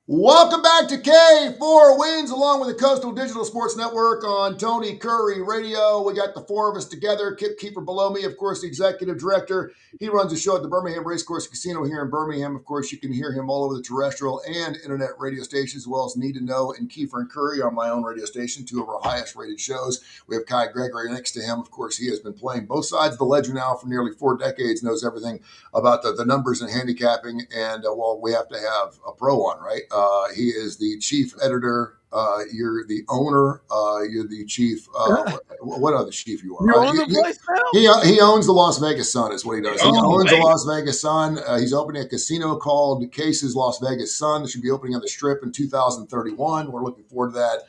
Welcome back to K4Wins, along with the Coastal Digital Sports Network on Tony Kurre Radio. We got the four of us together. Kip Keeper below me, of course, the executive director. He runs a show at the Birmingham Racecourse Casino here in Birmingham. Of course, you can hear him all over the terrestrial and internet radio stations, as well as Need to Know and Kiefer and Curry on my own radio station, two of our highest rated shows. We have Kai Gregory next to him. Of course, he has been playing both sides of the ledger now for nearly 4 decades, knows everything about the numbers and handicapping. And, well, we have to have a pro on, right? He is the chief editor. You're the owner. You're the chief. What other chief you are? You own the place now? He owns the Las Vegas Sun is what he does. He owns the Las Vegas Sun. He's opening a casino called Case's Las Vegas Sun. It should be opening on the Strip in 2031. We're looking forward to that.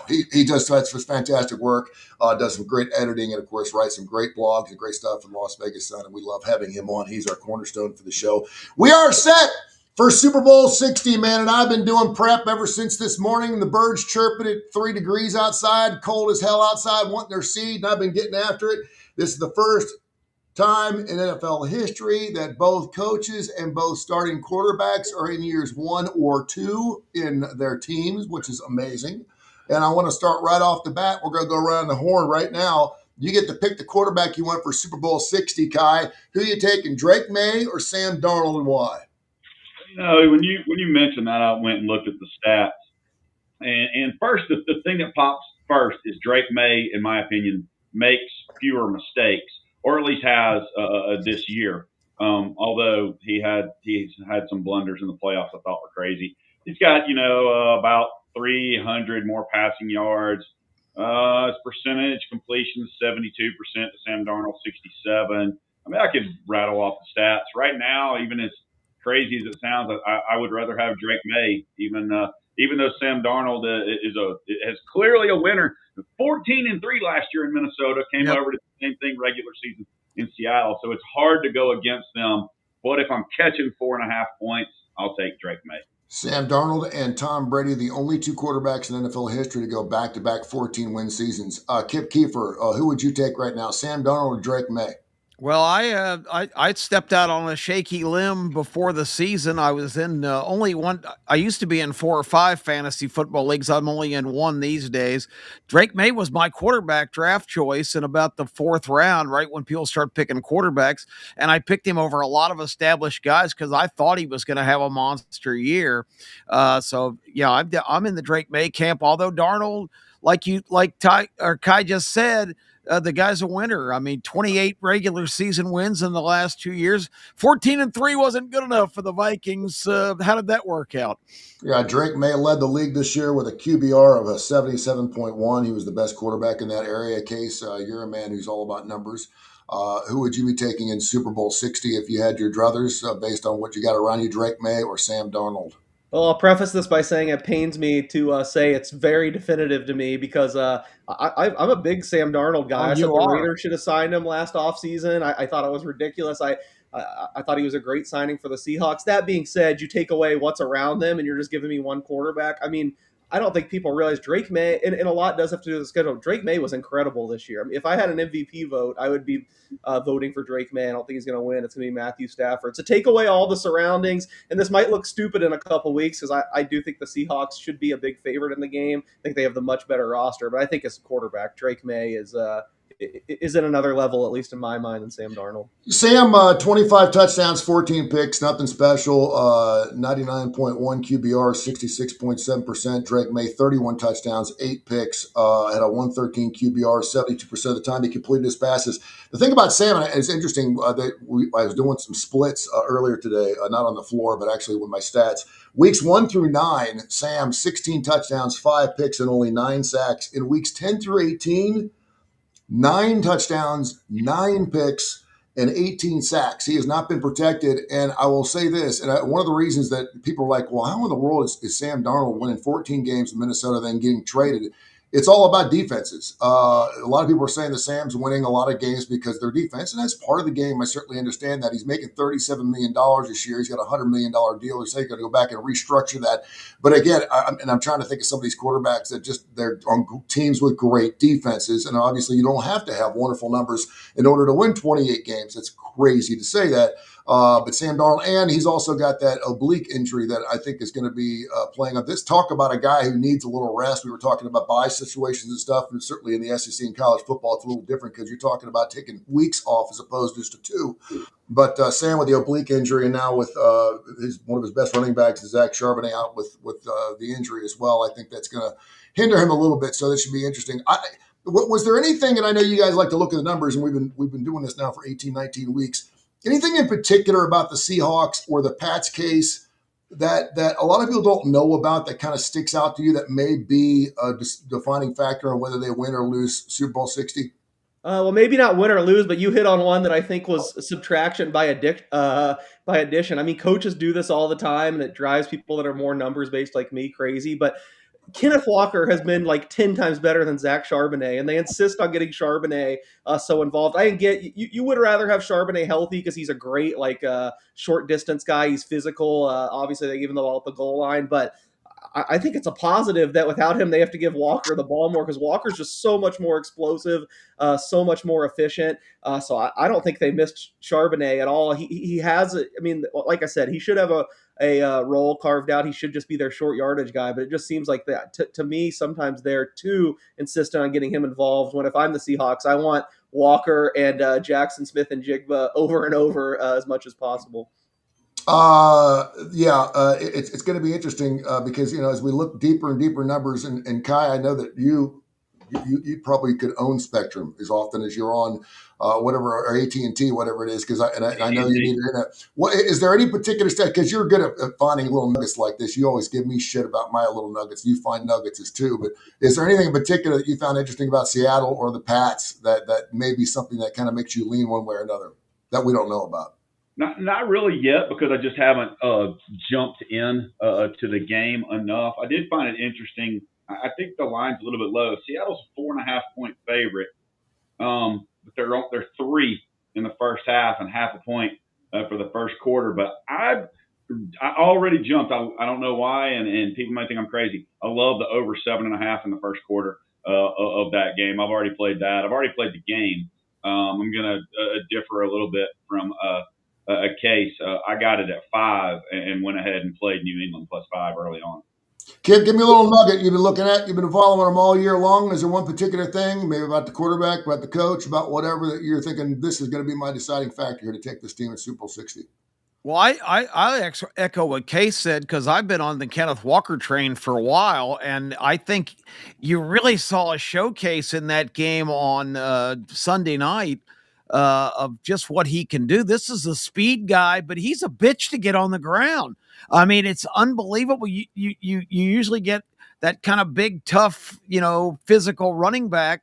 He does fantastic work, does some great editing, and of course writes some great blogs and great stuff in Las Vegas Sun, and we love having him on. He's our cornerstone for the show. We are set for Super Bowl 60, man, and I've been doing prep ever since this morning. The birds chirping at 3 degrees outside, cold as hell outside, wanting their seed, and I've been getting after it. This is the first time in NFL history that both coaches and both starting quarterbacks are in years 1 or 2 in their teams, which is amazing. And I want to start right off the bat. We're going to go around the horn right now. You get to pick the quarterback you want for Super Bowl 60, Kai. Who you taking, Drake May or Sam Darnold, and why? When you mentioned that, I went and looked at the stats. And first, the thing that pops first is Drake May, in my opinion, makes fewer mistakes, or at least has this year. Although he's had some blunders in the playoffs I thought were crazy. He's got about 300 more passing yards. His percentage completion 72% to Sam Darnold 67. I mean, I could rattle off the stats right now. Even as crazy as it sounds, I would rather have Drake May, even though Sam Darnold is clearly a winner. 14-3 last year in Minnesota, came over to the same thing regular season in Seattle. So it's hard to go against them. But if I'm catching 4.5 points, I'll take Drake May. Sam Darnold and Tom Brady, the only two quarterbacks in NFL history to go back-to-back 14-win seasons. Kip Keefer, who would you take right now, Sam Darnold or Drake May? Well, I stepped out on a shaky limb before the season. I was in only one. I used to be in 4 or 5 fantasy football leagues. I'm only in 1 these days. Drake May was my quarterback draft choice in about the 4th round, right when people start picking quarterbacks. And I picked him over a lot of established guys because I thought he was going to have a monster year. So yeah, I'm in the Drake May camp. Although Darnold, like Kai just said, the guy's a winner. I mean, 28 regular season wins in the last 2 years. 14-3 wasn't good enough for the Vikings. How did that work out? Yeah, Drake May led the league this year with a QBR of a 77.1. He was the best quarterback in that area. Case, you're a man who's all about numbers. Who would you be taking in Super Bowl 60 if you had your druthers based on what you got around you, Drake May or Sam Darnold? Well, I'll preface this by saying it pains me to say it's very definitive to me because I'm a big Sam Darnold guy. I said the Raiders should have signed him last offseason. I thought it was ridiculous. I thought he was a great signing for the Seahawks. That being said, you take away what's around them and you're just giving me one quarterback. I mean, I don't think people realize Drake May, and a lot does have to do with the schedule. Drake May was incredible this year. I mean, if I had an MVP vote, I would be voting for Drake May. I don't think he's going to win. It's going to be Matthew Stafford. So take away all the surroundings, and this might look stupid in a couple weeks because I do think the Seahawks should be a big favorite in the game. I think they have the much better roster, but I think as a quarterback, Drake May is at another level, at least in my mind, than Sam Darnold. Sam, 25 touchdowns, 14 picks, nothing special, 99.1 QBR, 66.7%. Drake May, 31 touchdowns, 8 picks, had a 113 QBR, 72% of the time he completed his passes. The thing about Sam, and it's interesting, I was doing some splits earlier today, not on the floor, but actually with my stats. Weeks 1 through 9, Sam, 16 touchdowns, 5 picks, and only 9 sacks. In weeks 10 through 18, 9 touchdowns, 9 picks, and 18 sacks. He has not been protected. And I will say this, and one of the reasons that people are like, well, how in the world is Sam Darnold winning 14 games in Minnesota, then getting traded? It's all about defenses. A lot of people are saying that Sam's winning a lot of games because their defense, and that's part of the game. I certainly understand that. He's making $37 million this year. He's got a $100 million deal. They're saying he's going to go back and restructure that. But again, I'm trying to think of some of these quarterbacks that they're on teams with great defenses. And obviously you don't have to have wonderful numbers in order to win 28 games. It's crazy to say that. But Sam Darnold, and he's also got that oblique injury that I think is going to be playing on this. Talk about a guy who needs a little rest. We were talking about bye situations and stuff, and certainly in the SEC and college football, it's a little different because you're talking about taking weeks off as opposed to just a 2. But Sam with the oblique injury, and now with one of his best running backs, Zach Charbonnet, out with the injury as well. I think that's going to hinder him a little bit. So this should be interesting. Was there anything? And I know you guys like to look at the numbers, and we've been doing this now for 18, 19 weeks. Anything in particular about the Seahawks or the Pats case that a lot of people don't know about that kind of sticks out to you that may be a defining factor on whether they win or lose Super Bowl 60? Well, maybe not win or lose, but you hit on one that I think was subtraction by addition. I mean, coaches do this all the time, and it drives people that are more numbers based like me crazy. But Kenneth Walker has been like 10 times better than Zach Charbonnet, and they insist on getting Charbonnet so involved. I get you would rather have Charbonnet healthy because he's a great short distance guy. He's physical. Obviously, they give him the ball at the goal line, but I think it's a positive that without him, they have to give Walker the ball more because Walker's just so much more explosive, so much more efficient. So I don't think they missed Charbonnet at all. He has, I mean, like I said, he should have a role carved out. He should just be their short yardage guy. But it just seems like that to me, sometimes they're too insistent on getting him involved. When if I'm the Seahawks, I want Walker and Jackson Smith and Jigba over and over as much as possible. It's going to be interesting because, as we look deeper and deeper numbers, and Kai, I know that you probably could own Spectrum as often as you're on whatever, or AT&T, whatever it is, because I know you need internet. What is there any particular stat? Because you're good at finding little nuggets like this. You always give me shit about my little nuggets. You find nuggets as too. But is there anything in particular that you found interesting about Seattle or the Pats that may be something that kind of makes you lean one way or another that we don't know about? Not really yet, because I just haven't jumped in to the game enough. I did find it interesting. I think the line's a little bit low. Seattle's a 4.5-point favorite, but they're 3 in the first half and half a point for the first quarter. But I already jumped. I don't know why, and people might think I'm crazy. I love the over 7.5 in the first quarter of that game. I've already played that. I've already played the game. I'm going to differ a little bit from a case. I got it at 5 and went ahead and played New England +5 early on. Kid, give me a little nugget you've been looking at. You've been following them all year long. Is there one particular thing, maybe about the quarterback, about the coach, about whatever, that you're thinking this is going to be my deciding factor here to take this team at Super Bowl 60? Well, I echo what Case said, because I've been on the Kenneth Walker train for a while, and I think you really saw a showcase in that game on Sunday night of just what he can do. This is a speed guy, but he's a bitch to get on the ground. I mean, it's unbelievable. You usually get that kind of big, tough, physical running back,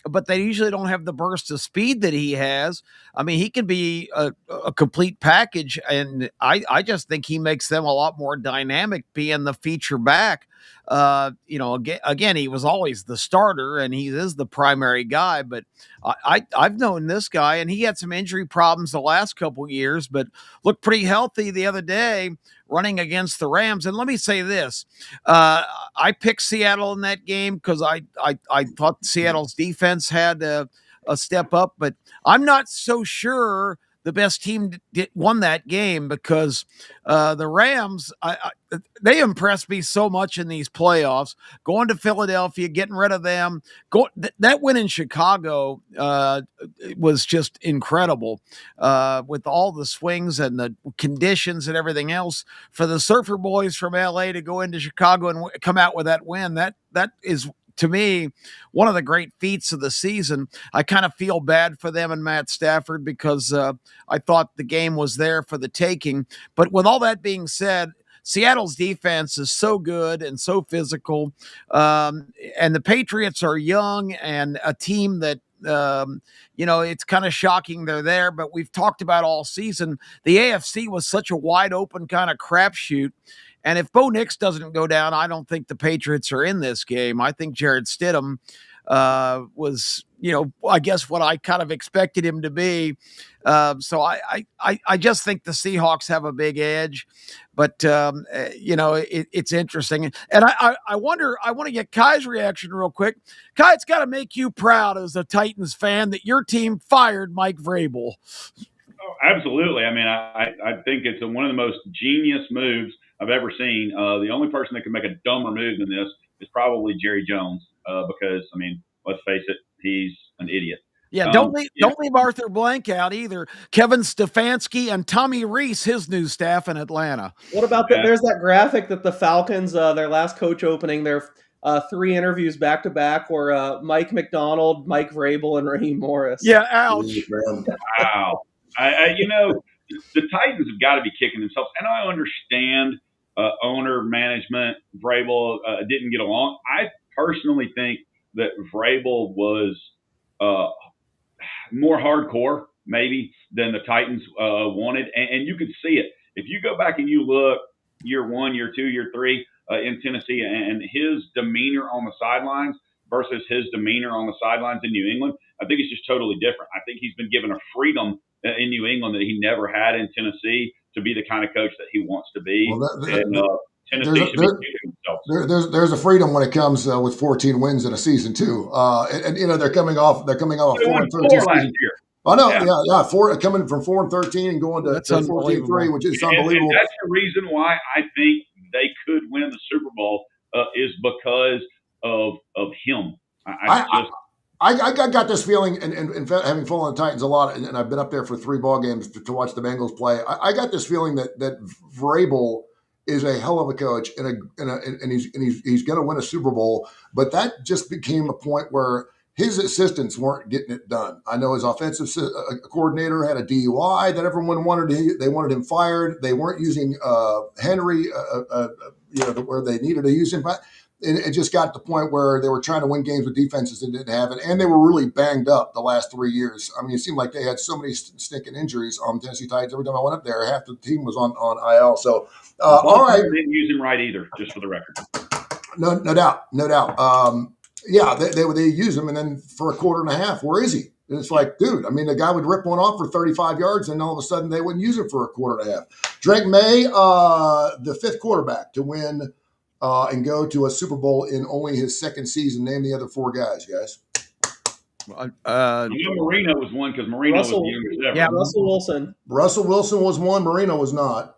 but they usually don't have the burst of speed that he has. I mean, he can be a complete package, and I just think he makes them a lot more dynamic being the feature back. Again, he was always the starter, and he is the primary guy, but I've known this guy, and he had some injury problems the last couple of years, but looked pretty healthy the other day running against the Rams. And let me say this, I picked Seattle in that game because I thought Seattle's defense had a step up, but I'm not so sure the best team won that game, because the Rams, they impressed me so much in these playoffs. Going to Philadelphia, getting rid of them, that win in Chicago was just incredible, with all the swings and the conditions and everything else. For the Surfer Boys from LA to go into Chicago and come out with that win, that is, to me, one of the great feats of the season. I kind of feel bad for them and Matt Stafford, because I thought the game was there for the taking. But with all that being said, Seattle's defense is so good and so physical. And the Patriots are young and a team that, it's kind of shocking they're there. But we've talked about all season, the AFC was such a wide open kind of crapshoot. And if Bo Nix doesn't go down, I don't think the Patriots are in this game. I think Jared Stidham was, I guess what I kind of expected him to be. So I just think the Seahawks have a big edge. But, it's interesting. And I wonder, I want to get Kai's reaction real quick. Kai, it's got to make you proud as a Titans fan that your team fired Mike Vrabel. absolutely. I mean, I think it's one of the most genius moves I've ever seen. The only person that can make a dumber move than this is probably Jerry Jones, because I mean, let's face it, he's an idiot. Yeah, don't leave Arthur Blank out either. Kevin Stefanski and Tommy Reese, his new staff in Atlanta. What about that? There's that graphic that the Falcons, their last coach opening, their 3 interviews back to back were Mike McDonald, Mike Vrabel, and Raheem Morris. Yeah, ouch. Wow. The Titans have got to be kicking themselves. And I understand owner, management, Vrabel didn't get along. I personally think that Vrabel was more hardcore, maybe, than the Titans wanted. And you could see it. If you go back and you look year 1, year 2, year 3 in Tennessee, and his demeanor on the sidelines versus his demeanor on the sidelines in New England, I think it's just totally different. I think he's been given a freedom in New England that he never had in Tennessee to be the kind of coach that he wants to be. Well, Tennessee should be kicking themselves. There's a freedom when it comes with 14 wins in a season too, and they're coming off a 4-13 season. I know, yeah, 4 coming from 4-13 and going to 14-3, which is unbelievable. And that's the reason why I think they could win the Super Bowl is because of him. I got this feeling, and having followed the Titans a lot, and I've been up there for 3 ball games to watch the Bengals play. I got this feeling that Vrabel is a hell of a coach, and he's going to win a Super Bowl. But that just became a point where his assistants weren't getting it done. I know his offensive coordinator had a DUI that everyone wanted. They wanted him fired. They weren't using Henry, where they needed to use him. But it just got to the point where they were trying to win games with defenses that didn't have it, and they were really banged up the last 3 years. I mean, it seemed like they had so many stinking injuries on Tennessee Titans. Every time I went up there, half the team was on IL. So, all right, didn't use him right either, just for the record. No doubt. They use him, and then for a quarter and a half, where is he? And it's like, dude, I mean, the guy would rip one off for 35 yards, and all of a sudden they wouldn't use him for a quarter and a half. Drake May, the 5th quarterback to win and go to a Super Bowl in only his 2nd season. Name the other 4 guys. Marino was one because Marino was the youngest ever. Yeah, Russell Wilson. Russell Wilson was one. Marino was not.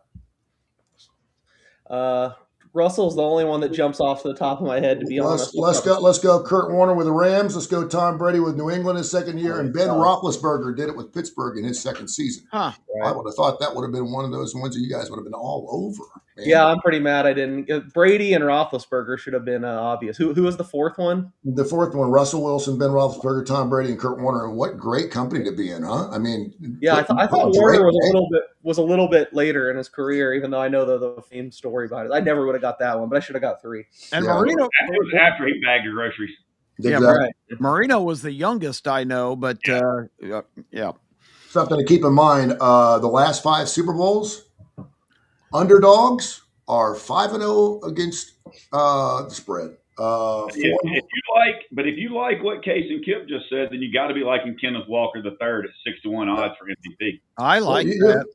Russell's the only one that jumps off the top of my head, to be honest. Let's go Kurt Warner with the Rams. Let's go Tom Brady with New England his 2nd year. And Ben Roethlisberger did it with Pittsburgh in his 2nd season. Huh. I would have thought that would have been one of those ones that you guys would have been all over. Man. Yeah, I'm pretty mad I didn't. Brady and Roethlisberger should have been obvious. Who was the 4th one? The 4th one, Russell Wilson, Ben Roethlisberger, Tom Brady, and Kurt Warner. And what great company to be in, huh? I mean, yeah, I thought Warner was a little bit later in his career, even though I know the famous story about it. I never would have got that one, but I should have got 3. And Marino, it was after he bagged your groceries. Yeah, right. Marino was the youngest I know, but yeah. Something to keep in mind: the last 5 Super Bowls, underdogs are 5-0 against the spread. If you like what Case and Kip just said, then you got to be liking Kenneth Walker III at 6-1 odds for MVP. I like that.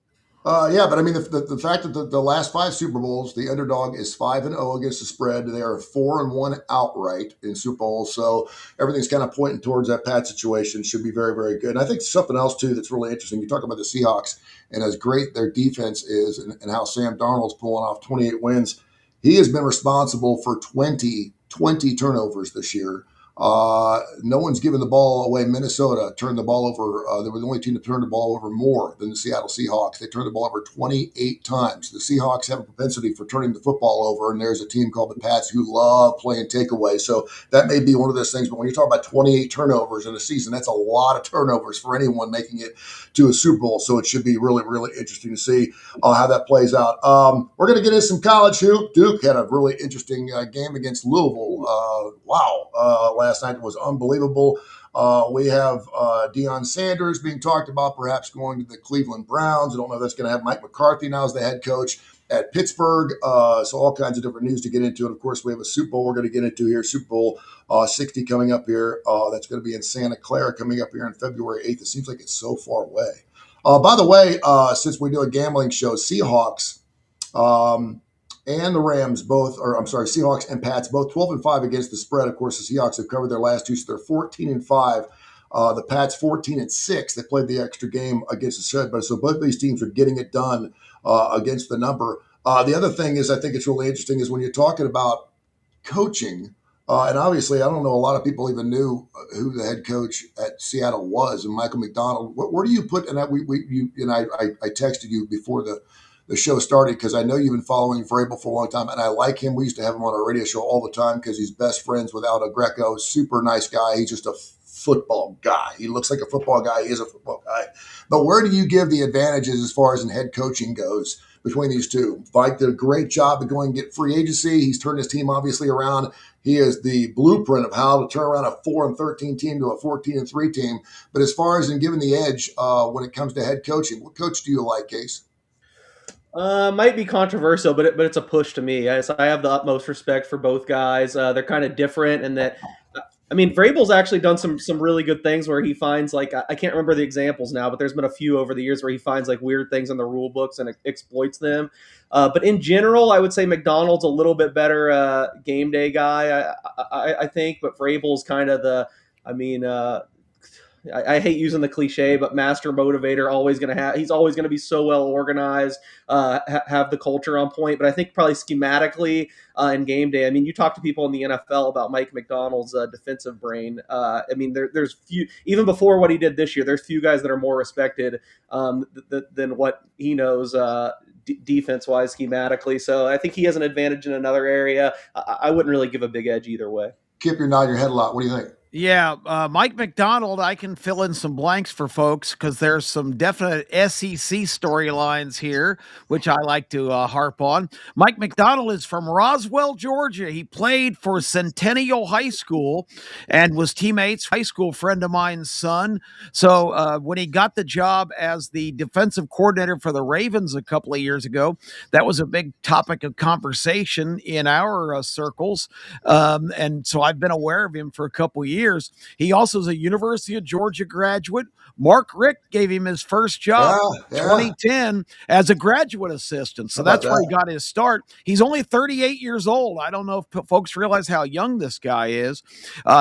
But I mean, the fact that the last 5 Super Bowls, the underdog is 5-0 against the spread. They are 4-1 outright in Super Bowls. So everything's kind of pointing towards that Pat situation. Should be very, very good. And I think something else too that's really interesting. You talk about the Seahawks and as great their defense is, and how Sam Darnold's pulling off 28 wins. He has been responsible for 20 turnovers this year. No one's given the ball away. Minnesota turned the ball over. They were the only team that turned the ball over more than the Seattle Seahawks. They turned the ball over 28 times. The Seahawks have a propensity for turning the football over, and there's a team called the Pats who love playing takeaway. So that may be one of those things. But when you talk about 28 turnovers in a season, that's a lot of turnovers for anyone making it to a Super Bowl. So it should be really, really interesting to see how that plays out. We're going to get into some college hoop. Duke had a really interesting game against Louisville. Last night was unbelievable. We have Deion Sanders being talked about, perhaps going to the Cleveland Browns. I don't know if that's going to have Mike McCarthy now as the head coach at Pittsburgh. So all kinds of different news to get into. And, of course, we have a Super Bowl we're going to get into here, Super Bowl 60 coming up here. That's going to be in Santa Clara coming up here on February 8th. It seems like it's so far away. By the way, since we do a gambling show, Seahawks and the Rams Seahawks and Pats both 12-5 against the spread. Of course, the Seahawks have covered their last 2, so they're 14-5 The Pats 14-6. They played the extra game against the Shed, but so both these teams are getting it done against the number. The other thing is, I think it's really interesting is when you're talking about coaching, and obviously I don't know a lot of people even knew who the head coach at Seattle was, and Michael McDonald. Where do you put? And I texted you before the show started because I know you've been following Vrabel for a long time, and I like him. We used to have him on our radio show all the time because he's best friends with Aldo Greco. Super nice guy. He's just a football guy. He looks like a football guy. He is a football guy. But where do you give the advantages as far as in head coaching goes between these two? Mike did a great job of going and get free agency. He's turned his team obviously around. He is the blueprint of how to turn around a 4-13 team to a 14-3 team. But as far as in giving the edge when it comes to head coaching, what coach do you like, Case? Might be controversial, but it's a push to me. I have the utmost respect for both guys. They're kind of different in that. I mean, Vrabel's actually done some really good things where he finds, like, I can't remember the examples now, but there's been a few over the years where he finds like weird things in the rule books and exploits them. But in general, I would say McDonald's a little bit better game day guy, I think. But Vrabel's kind of the, I hate using the cliche, but master motivator. He's always gonna be so well organized, have the culture on point. But I think probably schematically in game day. I mean, you talk to people in the NFL about Mike McDonald's defensive brain. There's few, even before what he did this year. There's few guys that are more respected than what he knows defense wise schematically. So I think he has an advantage in another area. I wouldn't really give a big edge either way. Kip, you're nodding your head a lot. What do you think? Yeah, Mike McDonald, I can fill in some blanks for folks because there's some definite SEC storylines here, which I like to harp on. Mike McDonald is from Roswell, Georgia. He played for Centennial High School and was teammates, high school friend of mine's son. So when he got the job as the defensive coordinator for the Ravens a couple of years ago, that was a big topic of conversation in our circles. And so I've been aware of him for a couple of years. He also is a University of Georgia graduate. Mark Richt gave him his first job in 2010 as a graduate assistant. So that's where he got his start. He's only 38 years old. I don't know if folks realize how young this guy is.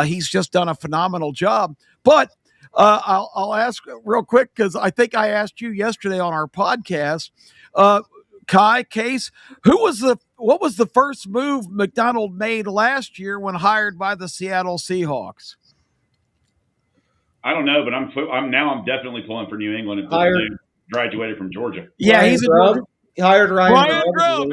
He's just done a phenomenal job. But I'll ask real quick because I think I asked you yesterday on our podcast, Case, what was the first move McDonald made last year when hired by the Seattle Seahawks? I don't know, but I'm definitely pulling for New England and graduated from Georgia. Yeah, he hired Ryan Grubb.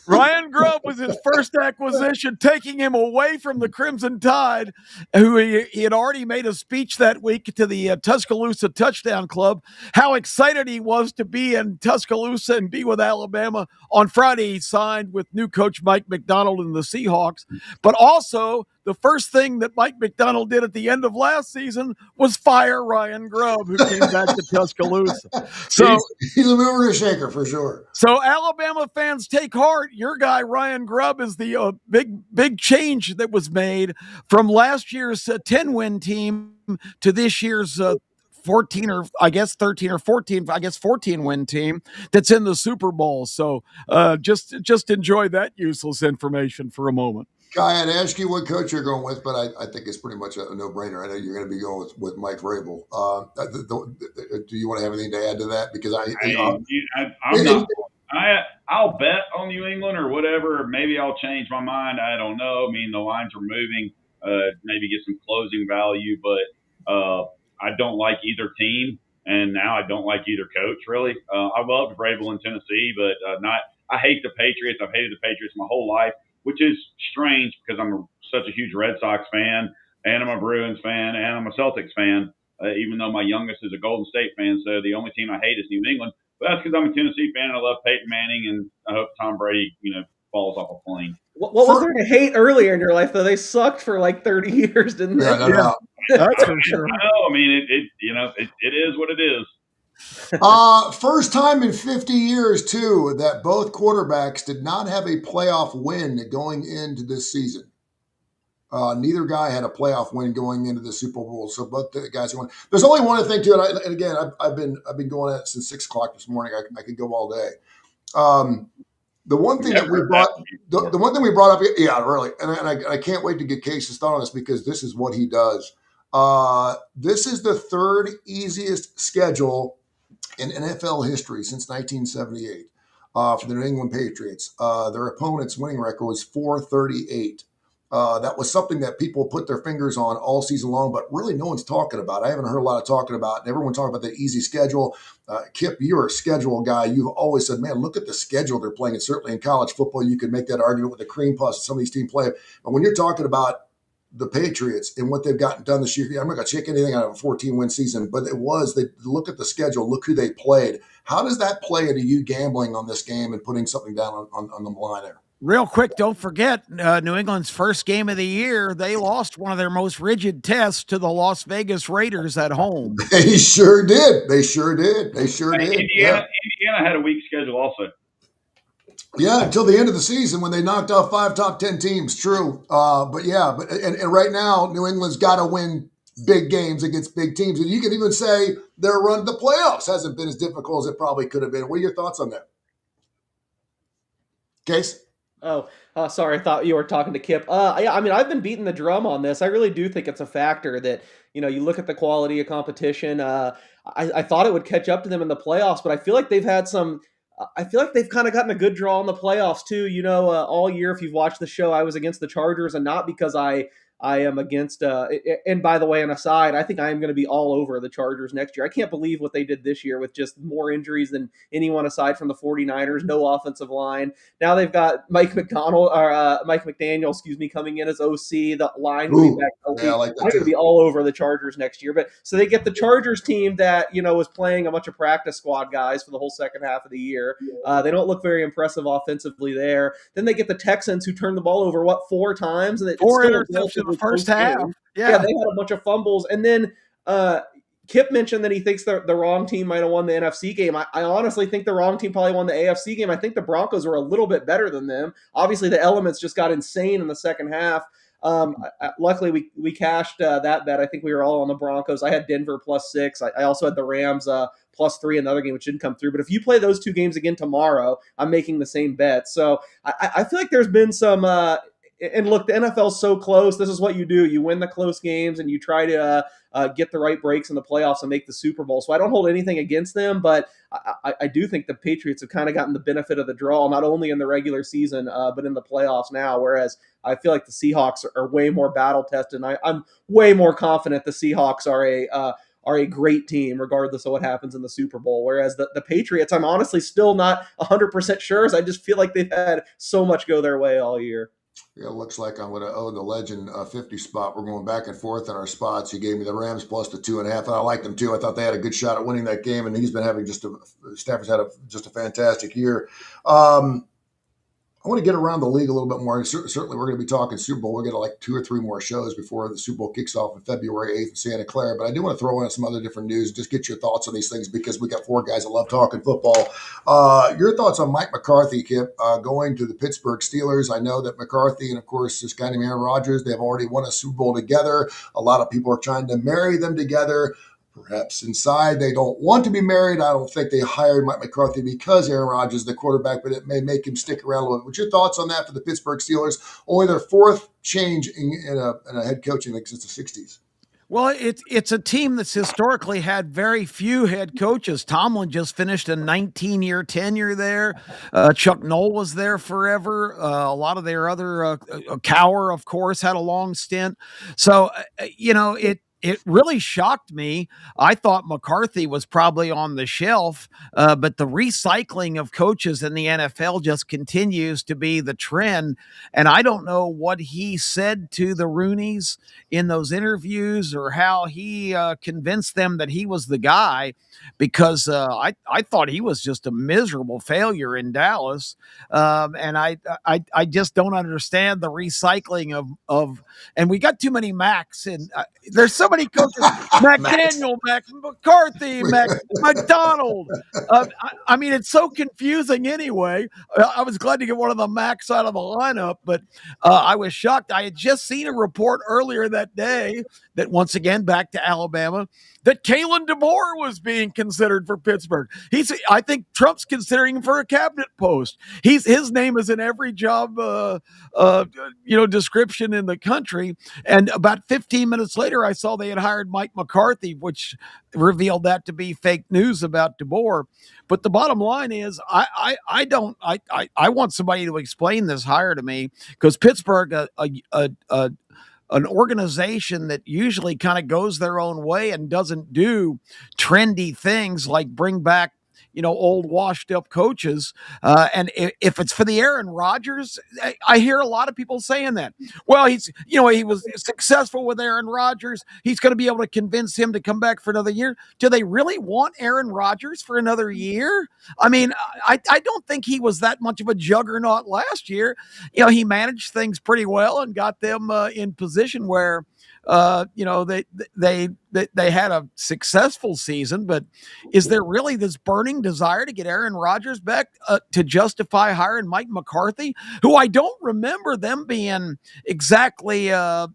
Ryan Grubb was his first acquisition, taking him away from the Crimson Tide, who he had already made a speech that week to the Tuscaloosa Touchdown Club, how excited he was to be in Tuscaloosa and be with Alabama. On Friday, he signed with new coach Mike McDonald and the Seahawks. But also, the first thing that Mike McDonald did at the end of last season was fire Ryan Grubb, who came back to Tuscaloosa. So he's a mover and a shaker for sure. So Alabama fans, take heart. Your guy Ryan Grubb is the big change that was made from last year's 10-win team to this year's 14 or I guess 13 or 14, I guess 14-win team that's in the Super Bowl. So just enjoy that useless information for a moment. Kai, I'd ask you what coach you're going with, but I think it's pretty much a no-brainer. I know you're going to be going with Mike Vrabel. Do you want to have anything to add to that? Because I'll bet on New England or whatever. Maybe I'll change my mind. I don't know. I mean, the lines are moving. Maybe get some closing value, but I don't like either team, and now I don't like either coach. Really, I loved Vrabel in Tennessee, but not. I hate the Patriots. I've hated the Patriots my whole life, which is strange because I'm such a huge Red Sox fan, and I'm a Bruins fan, and I'm a Celtics fan, even though my youngest is a Golden State fan. So the only team I hate is New England. But that's because I'm a Tennessee fan, and I love Peyton Manning, and I hope Tom Brady, falls off a plane. What was there to hate earlier in your life, though? They sucked for like 30 years, didn't they? Yeah. That's for sure. I know. I mean, it is what it is. First time in 50 years, too, that both quarterbacks did not have a playoff win going into this season. Neither guy had a playoff win going into the Super Bowl, so both the guys won. There's only one thing to it, and again, I've been going at it since 6 o'clock this morning. I could go all day. The one thing that we brought, the one thing we brought up, yeah, really, and I can't wait to get Case's thought on this because this is what he does. This is the third easiest schedule in NFL history since 1978 for the New England Patriots. Their opponent's winning record was 438. That was something that people put their fingers on all season long, but really no one's talking about. I haven't heard a lot of talking about. Everyone talking about the easy schedule. Kip, you're a schedule guy. You've always said, man, look at the schedule they're playing. And certainly in college football, you could make that argument with the cream puffs some of these teams play. But when you're talking about the Patriots and what they've gotten done this year, I'm not going to check anything out of a 14-win season, but they look at the schedule, look who they played. How does that play into you gambling on this game and putting something down on the line there? Real quick, don't forget New England's first game of the year. They lost one of their most rigid tests to the Las Vegas Raiders at home. They sure did. Indiana had a weak schedule also. Yeah, until the end of the season when they knocked off 5 top 10 teams. True. But right now, New England's got to win big games against big teams. And you can even say their run to the playoffs hasn't been as difficult as it probably could have been. What are your thoughts on that? Case? Sorry, I thought you were talking to Kip. I mean, I've been beating the drum on this. I really do think it's a factor that, you look at the quality of competition. I thought it would catch up to them in the playoffs, but I feel like they've had some – I feel like they've kind of gotten a good draw in the playoffs too. All year, if you've watched the show, I was against the Chargers, and not because I am against, and by the way, an aside, I think I am going to be all over the Chargers next year. I can't believe what they did this year with just more injuries than anyone aside from the 49ers, no offensive line. Now they've got Mike McDaniel, coming in as OC, the line will be back. Yeah, I like that. I'm going to be all over the Chargers next year. But so they get the Chargers team that, was playing a bunch of practice squad guys for the whole second half of the year. They don't look very impressive offensively there. Then they get the Texans who turned the ball over, 4 times? And 4 interceptions the first half. Yeah, they had a bunch of fumbles. And then Kip mentioned that he thinks the wrong team might have won the NFC game. I honestly think the wrong team probably won the AFC game. I think the Broncos were a little bit better than them. Obviously, the elements just got insane in the second half. Luckily, we cashed that bet. I think we were all on the Broncos. I had Denver +6. I also had the Rams +3 in the other game, which didn't come through. But if you play those 2 games again tomorrow, I'm making the same bet. So I feel like there's been some and look, the NFL's so close. This is what you do. You win the close games and you try to get the right breaks in the playoffs and make the Super Bowl. So I don't hold anything against them, but I do think the Patriots have kind of gotten the benefit of the draw, not only in the regular season, but in the playoffs now, whereas I feel like the Seahawks are way more battle-tested, and I'm way more confident the Seahawks are a great team regardless of what happens in the Super Bowl. Whereas the Patriots, I'm honestly still not 100% sure, as I just feel like they've had so much go their way all year. Yeah, it looks like I'm going to own the legend 50 spot. We're going back and forth in our spots. He gave me the Rams plus the 2.5, and I liked them too. I thought they had a good shot at winning that game, and he's been having Stafford's had just a fantastic year. I want to get around the league a little bit more. Certainly, we're going to be talking Super Bowl. We're going to like 2 or 3 more shows before the Super Bowl kicks off on February 8th in Santa Clara. But I do want to throw in some other different news, just get your thoughts on these things, because we got 4 guys that love talking football. Your thoughts on Mike McCarthy, Kip, going to the Pittsburgh Steelers? I know that McCarthy and, of course, this guy named Aaron Rodgers, they've already won a Super Bowl together. A lot of people are trying to marry them together. Perhaps inside they don't want to be married. I don't think they hired Mike McCarthy because Aaron Rodgers is the quarterback, but it may make him stick around a little bit. What's your thoughts on that for the Pittsburgh Steelers? Only their 4th change in a head coaching league since the 60s. Well, it's a team that's historically had very few head coaches. Tomlin just finished a 19-year tenure there. Chuck Noll was there forever. A lot of their other Cowher, of course, had a long stint. So, it really shocked me. I thought McCarthy was probably on the shelf, but the recycling of coaches in the NFL just continues to be the trend. And I don't know what he said to the Rooneys in those interviews or how he convinced them that he was the guy, because I thought he was just a miserable failure in Dallas. And I just don't understand the recycling of and we got too many Macs, and there's so many coaches, McDaniel, McCarthy, McDonald. I mean, it's so confusing anyway. I was glad to get one of the Macs out of the lineup, but I was shocked. I had just seen a report earlier that day that once again, back to Alabama, that Kalen DeBoer was being considered for Pittsburgh. I think Trump's considering him for a cabinet post. His name is in every job, description in the country. And about 15 minutes later, I saw they had hired Mike McCarthy, which revealed that to be fake news about DeBoer. But the bottom line is, I want somebody to explain this hire to me, because Pittsburgh, an organization that usually kind of goes their own way and doesn't do trendy things like bring back, old washed up coaches. And if it's for the Aaron Rodgers, I hear a lot of people saying that. Well, he was successful with Aaron Rodgers. He's going to be able to convince him to come back for another year. Do they really want Aaron Rodgers for another year? I mean, I don't think he was that much of a juggernaut last year. He managed things pretty well and got them in position where, they had a successful season. But is there really this burning desire to get Aaron Rodgers back to justify hiring Mike McCarthy, who I don't remember them being exactly, love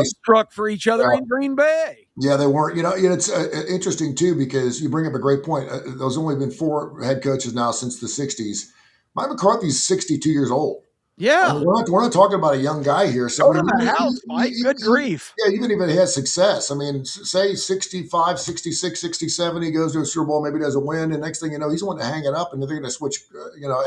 struck for each other in Green Bay? Yeah, they weren't. It's interesting too, because you bring up a great point. There's only been 4 head coaches now since the 60s. Mike McCarthy's 62 years old. Yeah. We're not talking about a young guy here. So, go to the house, Mike. Good grief. Yeah, even if he has success. I mean, say 65, 66, 67, he goes to a Super Bowl, maybe doesn't win, and next thing you know, he's wanting to hang it up, and they're going to switch,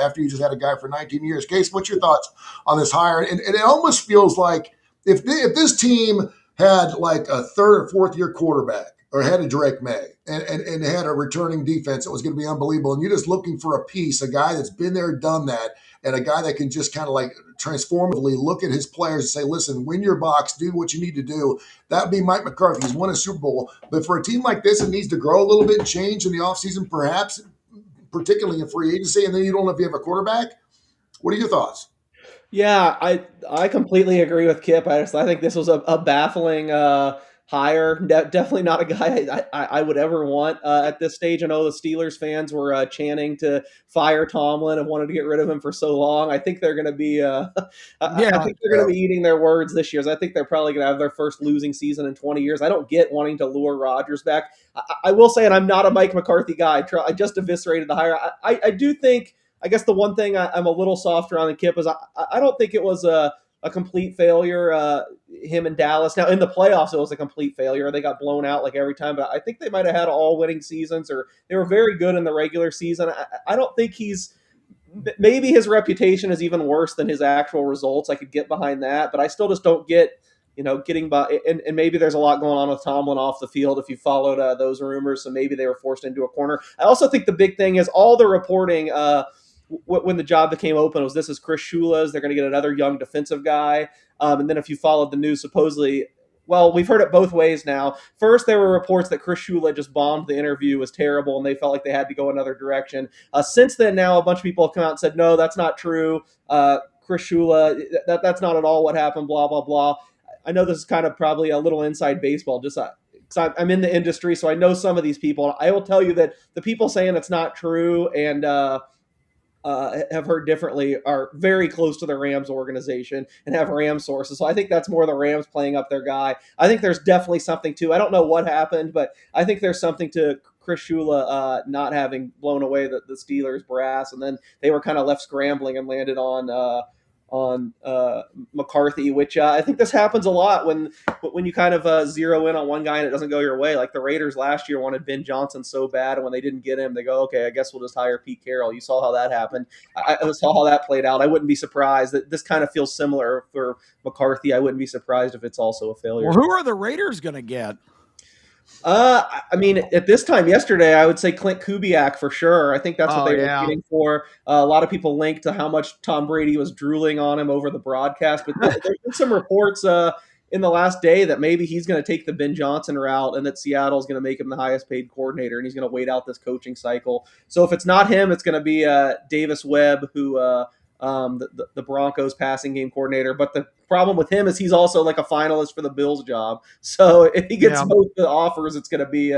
after you just had a guy for 19 years. Case, what's your thoughts on this hire? And it almost feels like if this team had like a 3rd or 4th year quarterback, or had a Drake May, and had a returning defense that was going to be unbelievable, and you're just looking for a piece, a guy that's been there, done that, and a guy that can just kind of like transformatively look at his players and say, listen, win your box, do what you need to do. That would be Mike McCarthy. He's won a Super Bowl. But for a team like this, it needs to grow a little bit, change in the offseason, perhaps, particularly in free agency, and then you don't know if you have a quarterback. What are your thoughts? Yeah, I completely agree with Kip. I think this was a baffling hire. Definitely not a guy I would ever want at this stage. I know the Steelers fans were chanting to fire Tomlin and wanted to get rid of him for so long. I think they're going to be I think they're going to be eating their words this year. I think they're probably going to have their first losing season in 20 years. I don't get wanting to lure Rodgers back. I will say, and I'm not a Mike McCarthy guy, I just eviscerated the hire. I do think, I guess the one thing I'm a little softer on than Kip is I don't think it was a complete failure, him in Dallas. Now, in the playoffs, it was a complete failure. They got blown out like every time, but I think they might have had all winning seasons, or they were very good in the regular season. I don't think maybe his reputation is even worse than his actual results. I could get behind that, but I still just don't get, getting by. And maybe there's a lot going on with Tomlin off the field if you followed those rumors. So maybe they were forced into a corner. I also think the big thing is all the reporting, when the job became open, was this is Chris Shula's. They're going to get another young defensive guy. And then if you followed the news, supposedly, well, we've heard it both ways now. First, there were reports that Chris Shula just bombed the interview, was terrible, and they felt like they had to go another direction. Since then, now a bunch of people have come out and said, no, that's not true. Chris Shula, that's not at all what happened, blah, blah, blah. I know this is kind of probably a little inside baseball, just because I'm in the industry, so I know some of these people. I will tell you that the people saying it's not true and have heard differently are very close to the Rams organization and have Rams sources. So I think that's more the Rams playing up their guy. I think there's definitely something to, I don't know what happened, but I think there's something to Chris Shula not having blown away the Steelers brass. And then they were kind of left scrambling and landed on McCarthy, which I think this happens a lot when you kind of zero in on one guy and it doesn't go your way. Like the Raiders last year wanted Ben Johnson so bad, and when they didn't get him, they go, okay, I guess we'll just hire Pete Carroll. You saw how that happened. I saw how that played out. I wouldn't be surprised that this kind of feels similar for McCarthy. I wouldn't be surprised if it's also a failure. Well, who are the Raiders going to get? I mean, at this time yesterday, I would say Clint Kubiak for sure. I think that's what they were waiting for. A lot of people linked to how much Tom Brady was drooling on him over the broadcast, but there's been some reports in the last day that maybe he's going to take the Ben Johnson route and that Seattle is going to make him the highest paid coordinator and he's going to wait out this coaching cycle. So if it's not him, it's going to be Davis Webb, who the Broncos passing game coordinator. But the problem with him is he's also like a finalist for the Bills job. So if he gets both the offers, it's going to be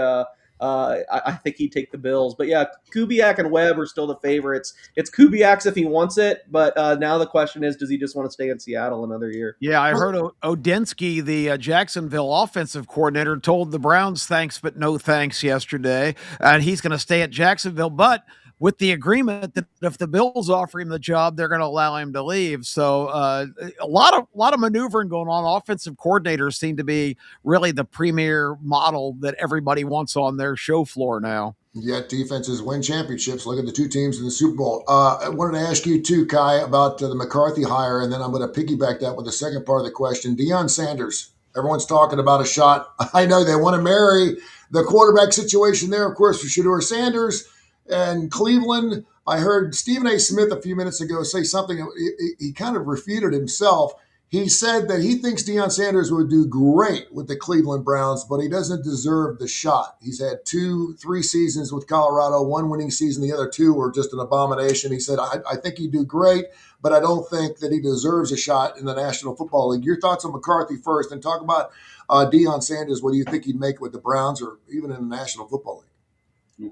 I think he'd take the Bills. But yeah, Kubiak and Webb are still the favorites. It's Kubiak's if he wants it, but now the question is, does he just want to stay in Seattle another year? Yeah, I heard Odensky, the Jacksonville offensive coordinator, told the Browns thanks but no thanks yesterday, and he's going to stay at Jacksonville, but with the agreement that if the Bills offer him the job, they're going to allow him to leave. So a lot of maneuvering going on. Offensive coordinators seem to be really the premier model that everybody wants on their show floor now. Yet defenses win championships. Look at the two teams in the Super Bowl. I wanted to ask you too, Kai, about the McCarthy hire, and then I'm going to piggyback that with the second part of the question. Deion Sanders. Everyone's talking about a shot. I know they want to marry the quarterback situation there, of course, for Shedeur Sanders. And Cleveland, I heard Stephen A. Smith a few minutes ago say something. He kind of refuted himself. He said that he thinks Deion Sanders would do great with the Cleveland Browns, but he doesn't deserve the shot. He's had 2-3 seasons with Colorado, one winning season. The other two were just an abomination. He said, I think he'd do great, but I don't think that he deserves a shot in the National Football League. Your thoughts on McCarthy first, and talk about Deion Sanders. What do you think he'd make with the Browns or even in the National Football League?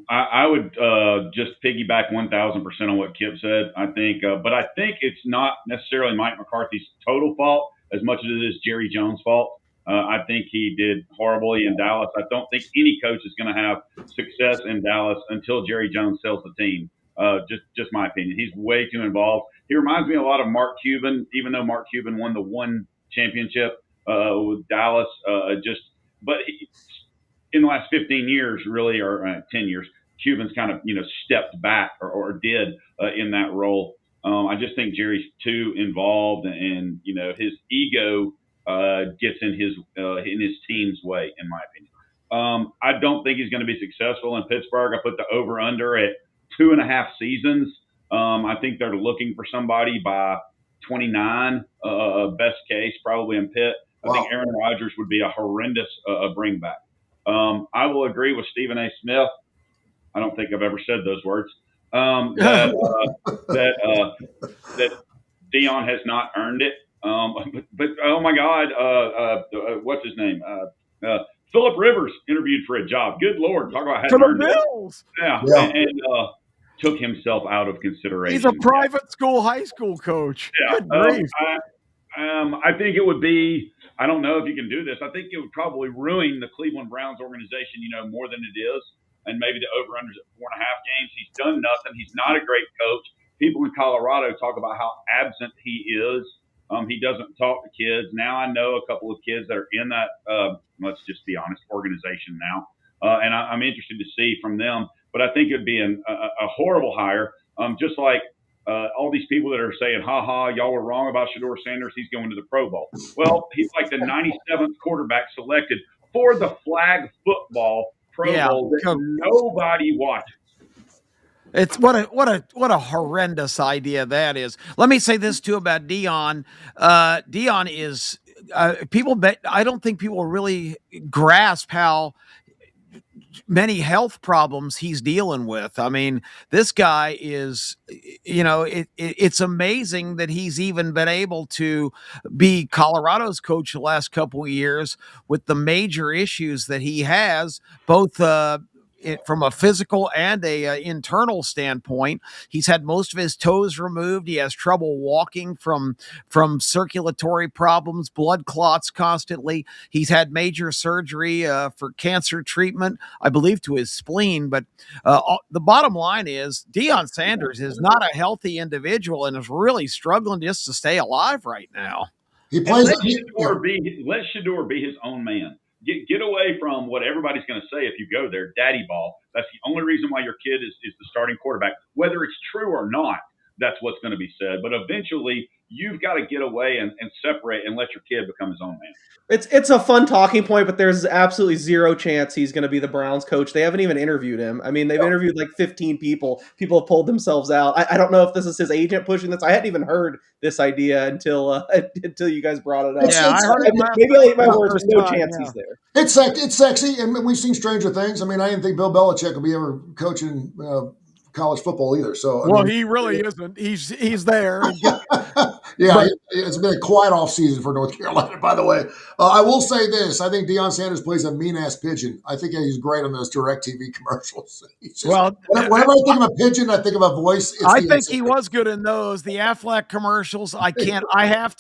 I would just piggyback 1,000% on what Kip said. I think, but I think it's not necessarily Mike McCarthy's total fault as much as it is Jerry Jones' fault. I think he did horribly in Dallas. I don't think any coach is going to have success in Dallas until Jerry Jones sells the team. Just my opinion. He's way too involved. He reminds me a lot of Mark Cuban, even though Mark Cuban won the one championship with Dallas. But in the last 15 years, really, or 10 years, Cuban's kind of, stepped back or did in that role. I just think Jerry's too involved, and his ego gets in his team's way, in my opinion. I don't think he's going to be successful in Pittsburgh. I put the over under at 2.5 seasons. I think they're looking for somebody by 29, best case, probably in Pitt. I think Aaron Rodgers would be a horrendous bringback. I will agree with Stephen A. Smith. I don't think I've ever said those words. That Deion has not earned it. But oh my God, what's his name? Philip Rivers interviewed for a job. Good Lord, talk about for the Bills. Yeah. And took himself out of consideration. He's a private school, high school coach. Yeah. Good grief. I think it would be. I don't know if you can do this. I think it would probably ruin the Cleveland Browns organization, more than it is. And maybe the over-unders at 4.5 games. He's done nothing. He's not a great coach. People in Colorado talk about how absent he is. He doesn't talk to kids. Now I know a couple of kids that are in that, let's just be honest, organization now. And I'm interested to see from them. But I think it would be a horrible hire, just like all these people that are saying, y'all were wrong about Shedeur Sanders. He's going to the Pro Bowl. Well, he's like the 97th quarterback selected for the flag football Pro Bowl that nobody watches. It's what a horrendous idea that is. Let me say this too about Deion. Deion is I don't think people really grasp how many health problems he's dealing with. I mean, this guy is, it's amazing that he's even been able to be Colorado's coach the last couple of years with the major issues that he has, both from a physical and a internal standpoint. He's had most of his toes removed. He has trouble walking from circulatory problems, blood clots constantly. He's had major surgery for cancer treatment, I believe, to his spleen. But the bottom line is Deion Sanders is not a healthy individual and is really struggling just to stay alive right now. He plays. Let Shedeur be his own man. Get away from what everybody's going to say if you go there, daddy ball. That's the only reason why your kid is the starting quarterback. Whether it's true or not, that's what's going to be said. But eventually, you've got to get away and separate and let your kid become his own man. It's a fun talking point, but there's absolutely zero chance he's going to be the Browns coach. They haven't even interviewed him. I mean, they've interviewed like 15 people. People have pulled themselves out. I don't know if this is his agent pushing this. I hadn't even heard this idea until you guys brought it up. Yeah, I heard maybe I'll eat my words. No chance he's there. It's sexy, and we've seen Stranger Things. I mean, I didn't think Bill Belichick would be ever coaching college football either. So he really isn't. He's there. Yeah, But it's been a quiet off season for North Carolina, by the way. I will say this. I think Deion Sanders plays a mean-ass pigeon. I think he's great on those DirecTV commercials. He's just, well, whenever I think of a pigeon, I think of a voice. It's I Deion think he Sanders. was good in those. The Aflac commercials, I can't. I have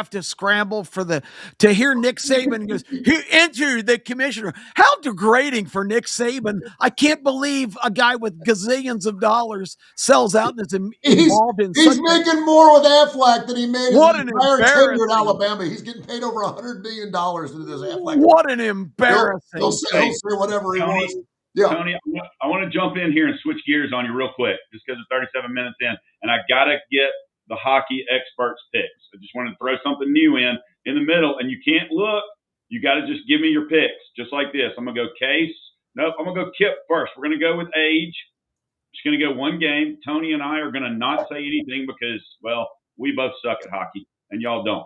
to scramble to hear Nick Saban goes, he entered the commissioner. How degrading for Nick Saban. I can't believe a guy with gazillions of dollars sells out and is involved in He's such making more with Aflac than he made his what an entire tenure at embarrassing. Alabama. He's getting paid over $100 million to do this Aflac. What an He'll embarrassing. say whatever he Tony, wants. Yeah. Tony, I want to jump in here and switch gears on you real quick, just because it's 37 minutes in, and I got to get the hockey experts' picks. I just wanted to throw something new in the middle, and you can't look. You got to just give me your picks, just like this. I'm going to go Case. Nope, I'm going to go Kip first. We're going to go with age. Just going to go one game. Tony and I are going to not say anything because, well, we both suck at hockey, and y'all don't.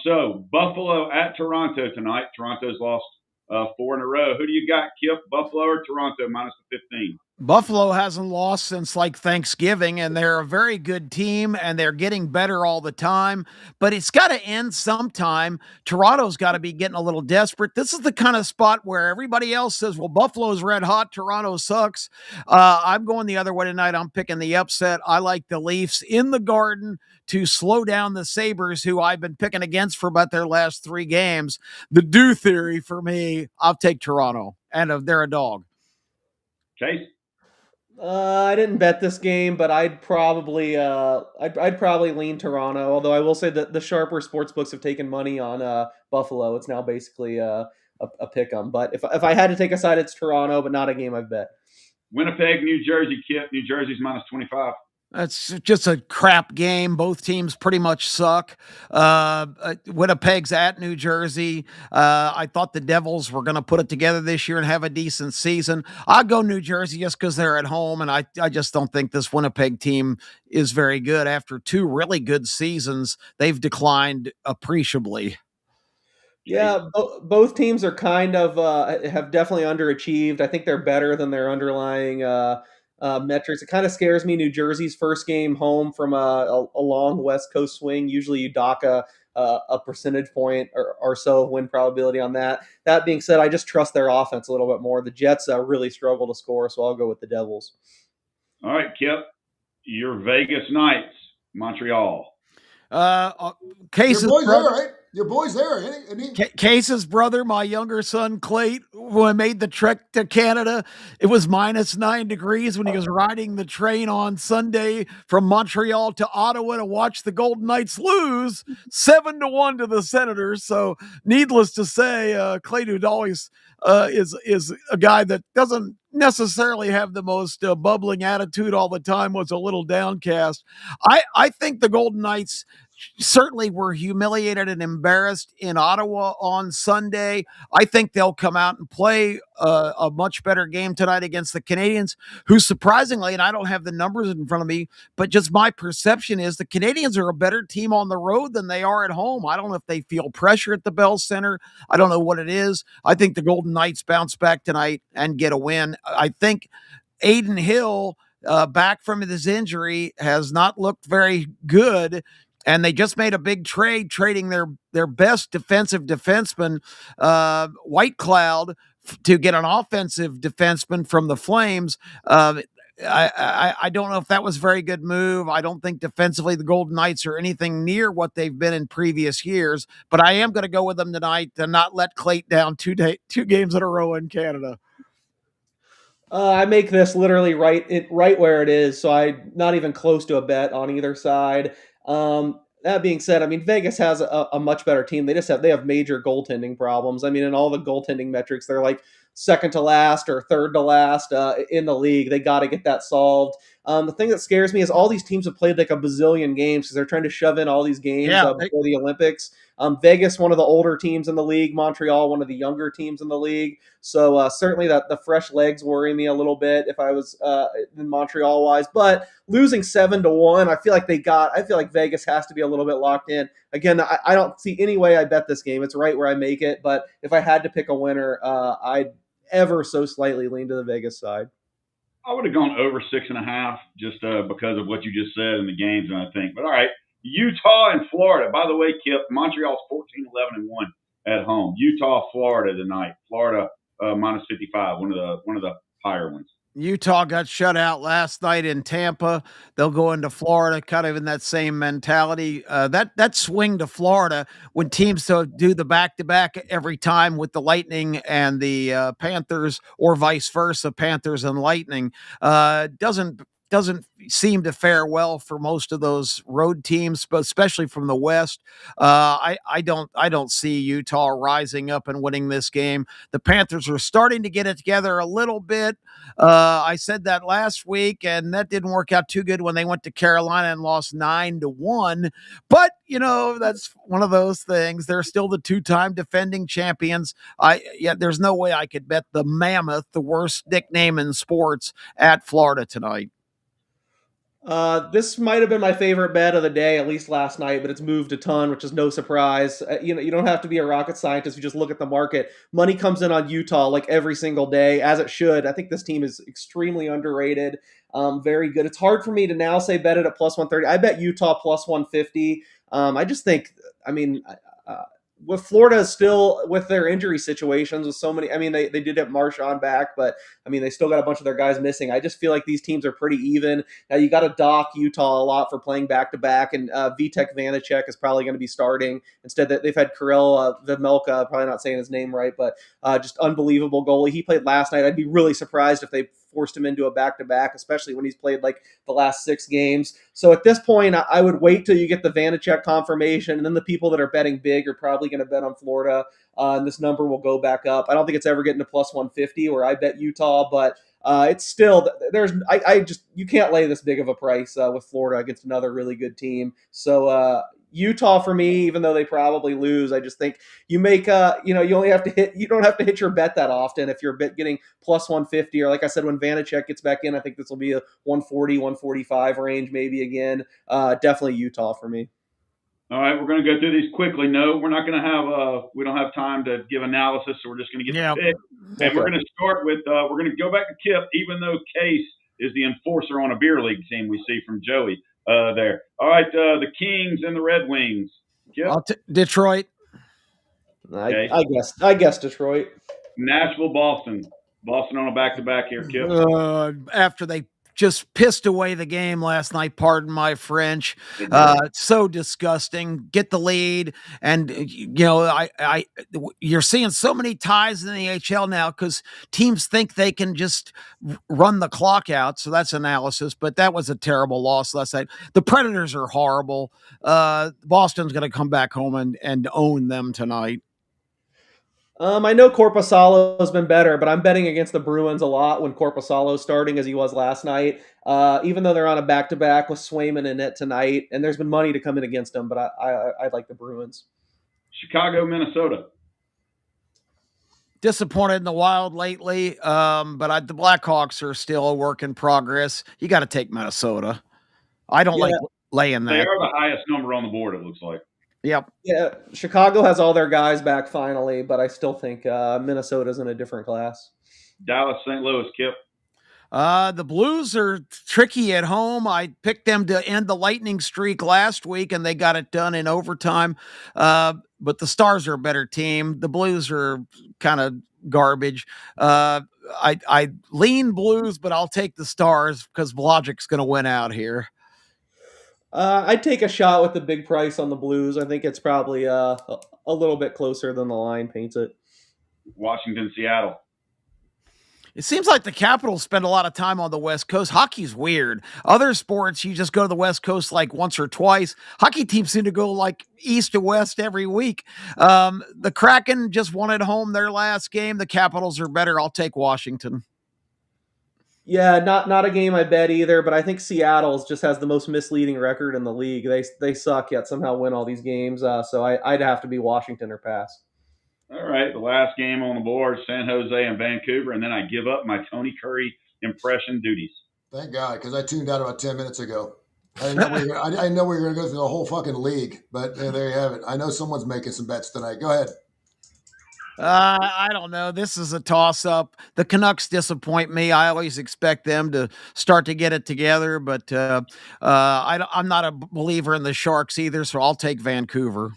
So Buffalo at Toronto tonight. Toronto's lost 4 in a row. Who do you got, Kip? Buffalo or Toronto minus the 15? Buffalo hasn't lost since like Thanksgiving, and they're a very good team, and they're getting better all the time. But it's got to end sometime. Toronto's got to be getting a little desperate. This is the kind of spot where everybody else says, well, Buffalo's red hot, Toronto sucks. I'm going the other way tonight. I'm picking the upset. I like the Leafs in the Garden to slow down the Sabres, who I've been picking against for about their last 3 games. The do theory for me, I'll take Toronto, and they're a dog. Chase? I didn't bet this game, but I'd probably lean Toronto. Although I will say that the sharper sports books have taken money on Buffalo. It's now basically a pick 'em. But if I had to take a side, it's Toronto, but not a game I've bet. Winnipeg, New Jersey, Kip. New Jersey's minus 25. It's just a crap game. Both teams pretty much suck. Winnipeg's at New Jersey. I thought the Devils were going to put it together this year and have a decent season. I'll go New Jersey just because they're at home, and I just don't think this Winnipeg team is very good. After 2 really good seasons, they've declined appreciably. Yeah, both teams are kind of have definitely underachieved. I think they're better than their underlying metrics. It kind of scares me. New Jersey's first game home from a long West Coast swing. Usually, you dock a percentage point or so of win probability on that. That being said, I just trust their offense a little bit more. The Jets really struggle to score, so I'll go with the Devils. All right, Kip, your Vegas Knights, Montreal. Case's your boy's brother, there, right? Your boy's there, isn't he? Case's brother, my younger son, Clayt, when I made the trek to Canada, it was minus 9 degrees when he was riding the train on Sunday from Montreal to Ottawa to watch the Golden Knights lose 7-1 to the Senators. So needless to say, Clayt, who always is a guy that doesn't necessarily have the most bubbling attitude all the time, was a little downcast. I think the Golden Knights certainly were humiliated and embarrassed in Ottawa on Sunday. I think they'll come out and play a much better game tonight against the Canadians, who surprisingly, and I don't have the numbers in front of me, but just my perception is the Canadians are a better team on the road than they are at home. I don't know if they feel pressure at the Bell Center. I don't know what it is. I think the Golden Knights bounce back tonight and get a win. I think Aiden Hill, back from his injury, has not looked very good. And they just made a big trade, trading their best defensive defenseman, White Cloud, to get an offensive defenseman from the Flames. I don't know if that was a very good move. I don't think defensively the Golden Knights are anything near what they've been in previous years. But I am going to go with them tonight to not let Clayt down 2 games in a row in Canada. I make this literally right where it is, so I'm not even close to a bet on either side. That being said, I mean, Vegas has a much better team. They have major goaltending problems. I mean, in all the goaltending metrics, they're like second to last or third to last in the league. They got to get that solved. The thing that scares me is all these teams have played like a bazillion games because they're trying to shove in all these games before the Olympics. Vegas, one of the older teams in the league. Montreal, one of the younger teams in the league. So certainly that the fresh legs worry me a little bit if I was in Montreal wise. But losing 7-1, I feel like Vegas has to be a little bit locked in. Again, I don't see any way I bet this game. It's right where I make it. But if I had to pick a winner, I'd ever so slightly lean to the Vegas side. I would have gone over 6.5 just because of what you just said in the games, and I think. But all right, Utah and Florida. By the way, Kip, Montreal's 14-11-1 at home. Utah, Florida tonight. Florida minus 55, one of the higher ones. Utah got shut out last night in Tampa. They'll go into Florida kind of in that same mentality. That swing to Florida when teams do the back-to-back every time with the Lightning and the Panthers, or vice versa, Panthers and Lightning, doesn't seem to fare well for most of those road teams, but especially from the West. I don't see Utah rising up and winning this game. The Panthers are starting to get it together a little bit. I said that last week, and that didn't work out too good when they went to Carolina and lost 9-1. But that's one of those things. They're still the two-time defending champions. There's no way I could bet the Mammoth, the worst nickname in sports, at Florida tonight. This might have been my favorite bet of the day, at least last night, but it's moved a ton, which is no surprise. You don't have to be a rocket scientist. You just look at the market. Money comes in on Utah like every single day, as it should. I think this team is extremely underrated. Very good. It's hard for me to now say bet it at plus 130. I bet Utah plus 150. I just think, with Florida still with their injury situations with so many, they did have Marshawn back, but they still got a bunch of their guys missing. I just feel like these teams are pretty even. Now you got to dock Utah a lot for playing back to back, and Vitek Vanacek is probably going to be starting instead. That they've had Kurre Vejmelka, probably not saying his name right, but just unbelievable goalie. He played last night. I'd be really surprised if they forced him into a back-to-back, especially when he's played like the last 6 games. So at this point, I would wait till you get the Vanacek confirmation, and then the people that are betting big are probably going to bet on Florida, and this number will go back up. I don't think it's ever getting to plus 150 where I bet Utah, but it's still you can't lay this big of a price with Florida against another really good team. So Utah for me, even though they probably lose, I just think you make you only have to you don't have to hit your bet that often if you're getting plus 150, or like I said, when Vanacek gets back in, I think this will be a 140, 145 range maybe again. Definitely Utah for me. All right, we're going to go through these quickly. No, we're not going to have we don't have time to give analysis, so we're just going to get the pick. And we're going to start with we're going to go back to Kip, even though Case is the enforcer on a beer league team we see from Joey there. All right, the Kings and the Red Wings. Kip? Detroit. Okay. I guess Detroit. Nashville, Boston. Boston on a back-to-back here, Kip. After they just pissed away the game last night, pardon my French. So disgusting. Get the lead, and you're seeing so many ties in the AHL now because teams think they can just run the clock out. So that's analysis, but that was a terrible loss last night. The Predators are horrible. Boston's going to come back home and own them tonight. I know Korpisalo has been better, but I'm betting against the Bruins a lot when Korpisalo is starting as he was last night. Even though they're on a back-to-back with Swayman in it tonight, and there's been money to come in against them, but I like the Bruins. Chicago, Minnesota. Disappointed in the Wild lately, but the Blackhawks are still a work in progress. You got to take Minnesota. I don't like laying that. They are the highest number on the board, it looks like. Yep. Yeah, Chicago has all their guys back finally, but I still think Minnesota's in a different class. Dallas, St. Louis, Kip. The Blues are tricky at home. I picked them to end the Lightning streak last week, and they got it done in overtime. But the Stars are a better team. The Blues are kind of garbage. I lean Blues, but I'll take the Stars because Blodgeck's going to win out here. I'd take a shot with the big price on the Blues. I think it's probably a little bit closer than the line paints it. Washington, Seattle. It seems like the Capitals spend a lot of time on the West Coast. Hockey's weird. Other sports, you just go to the West Coast like once or twice. Hockey teams seem to go like east to west every week. The Kraken just won at home their last game. The Capitals are better. I'll take Washington. Yeah, not a game I bet either, but I think Seattle just has the most misleading record in the league. They suck yet somehow win all these games. So I'd have to be Washington or pass. All right, the last game on the board, San Jose and Vancouver, and then I give up my Tony Curry impression duties. Thank God, because I tuned out about 10 minutes ago. I didn't know we were going to go through the whole fucking league, but there you have it. I know someone's making some bets tonight. Go ahead. I don't know. This is a toss-up. The Canucks disappoint me. I always expect them to start to get it together, but I'm not a believer in the Sharks either, so I'll take Vancouver.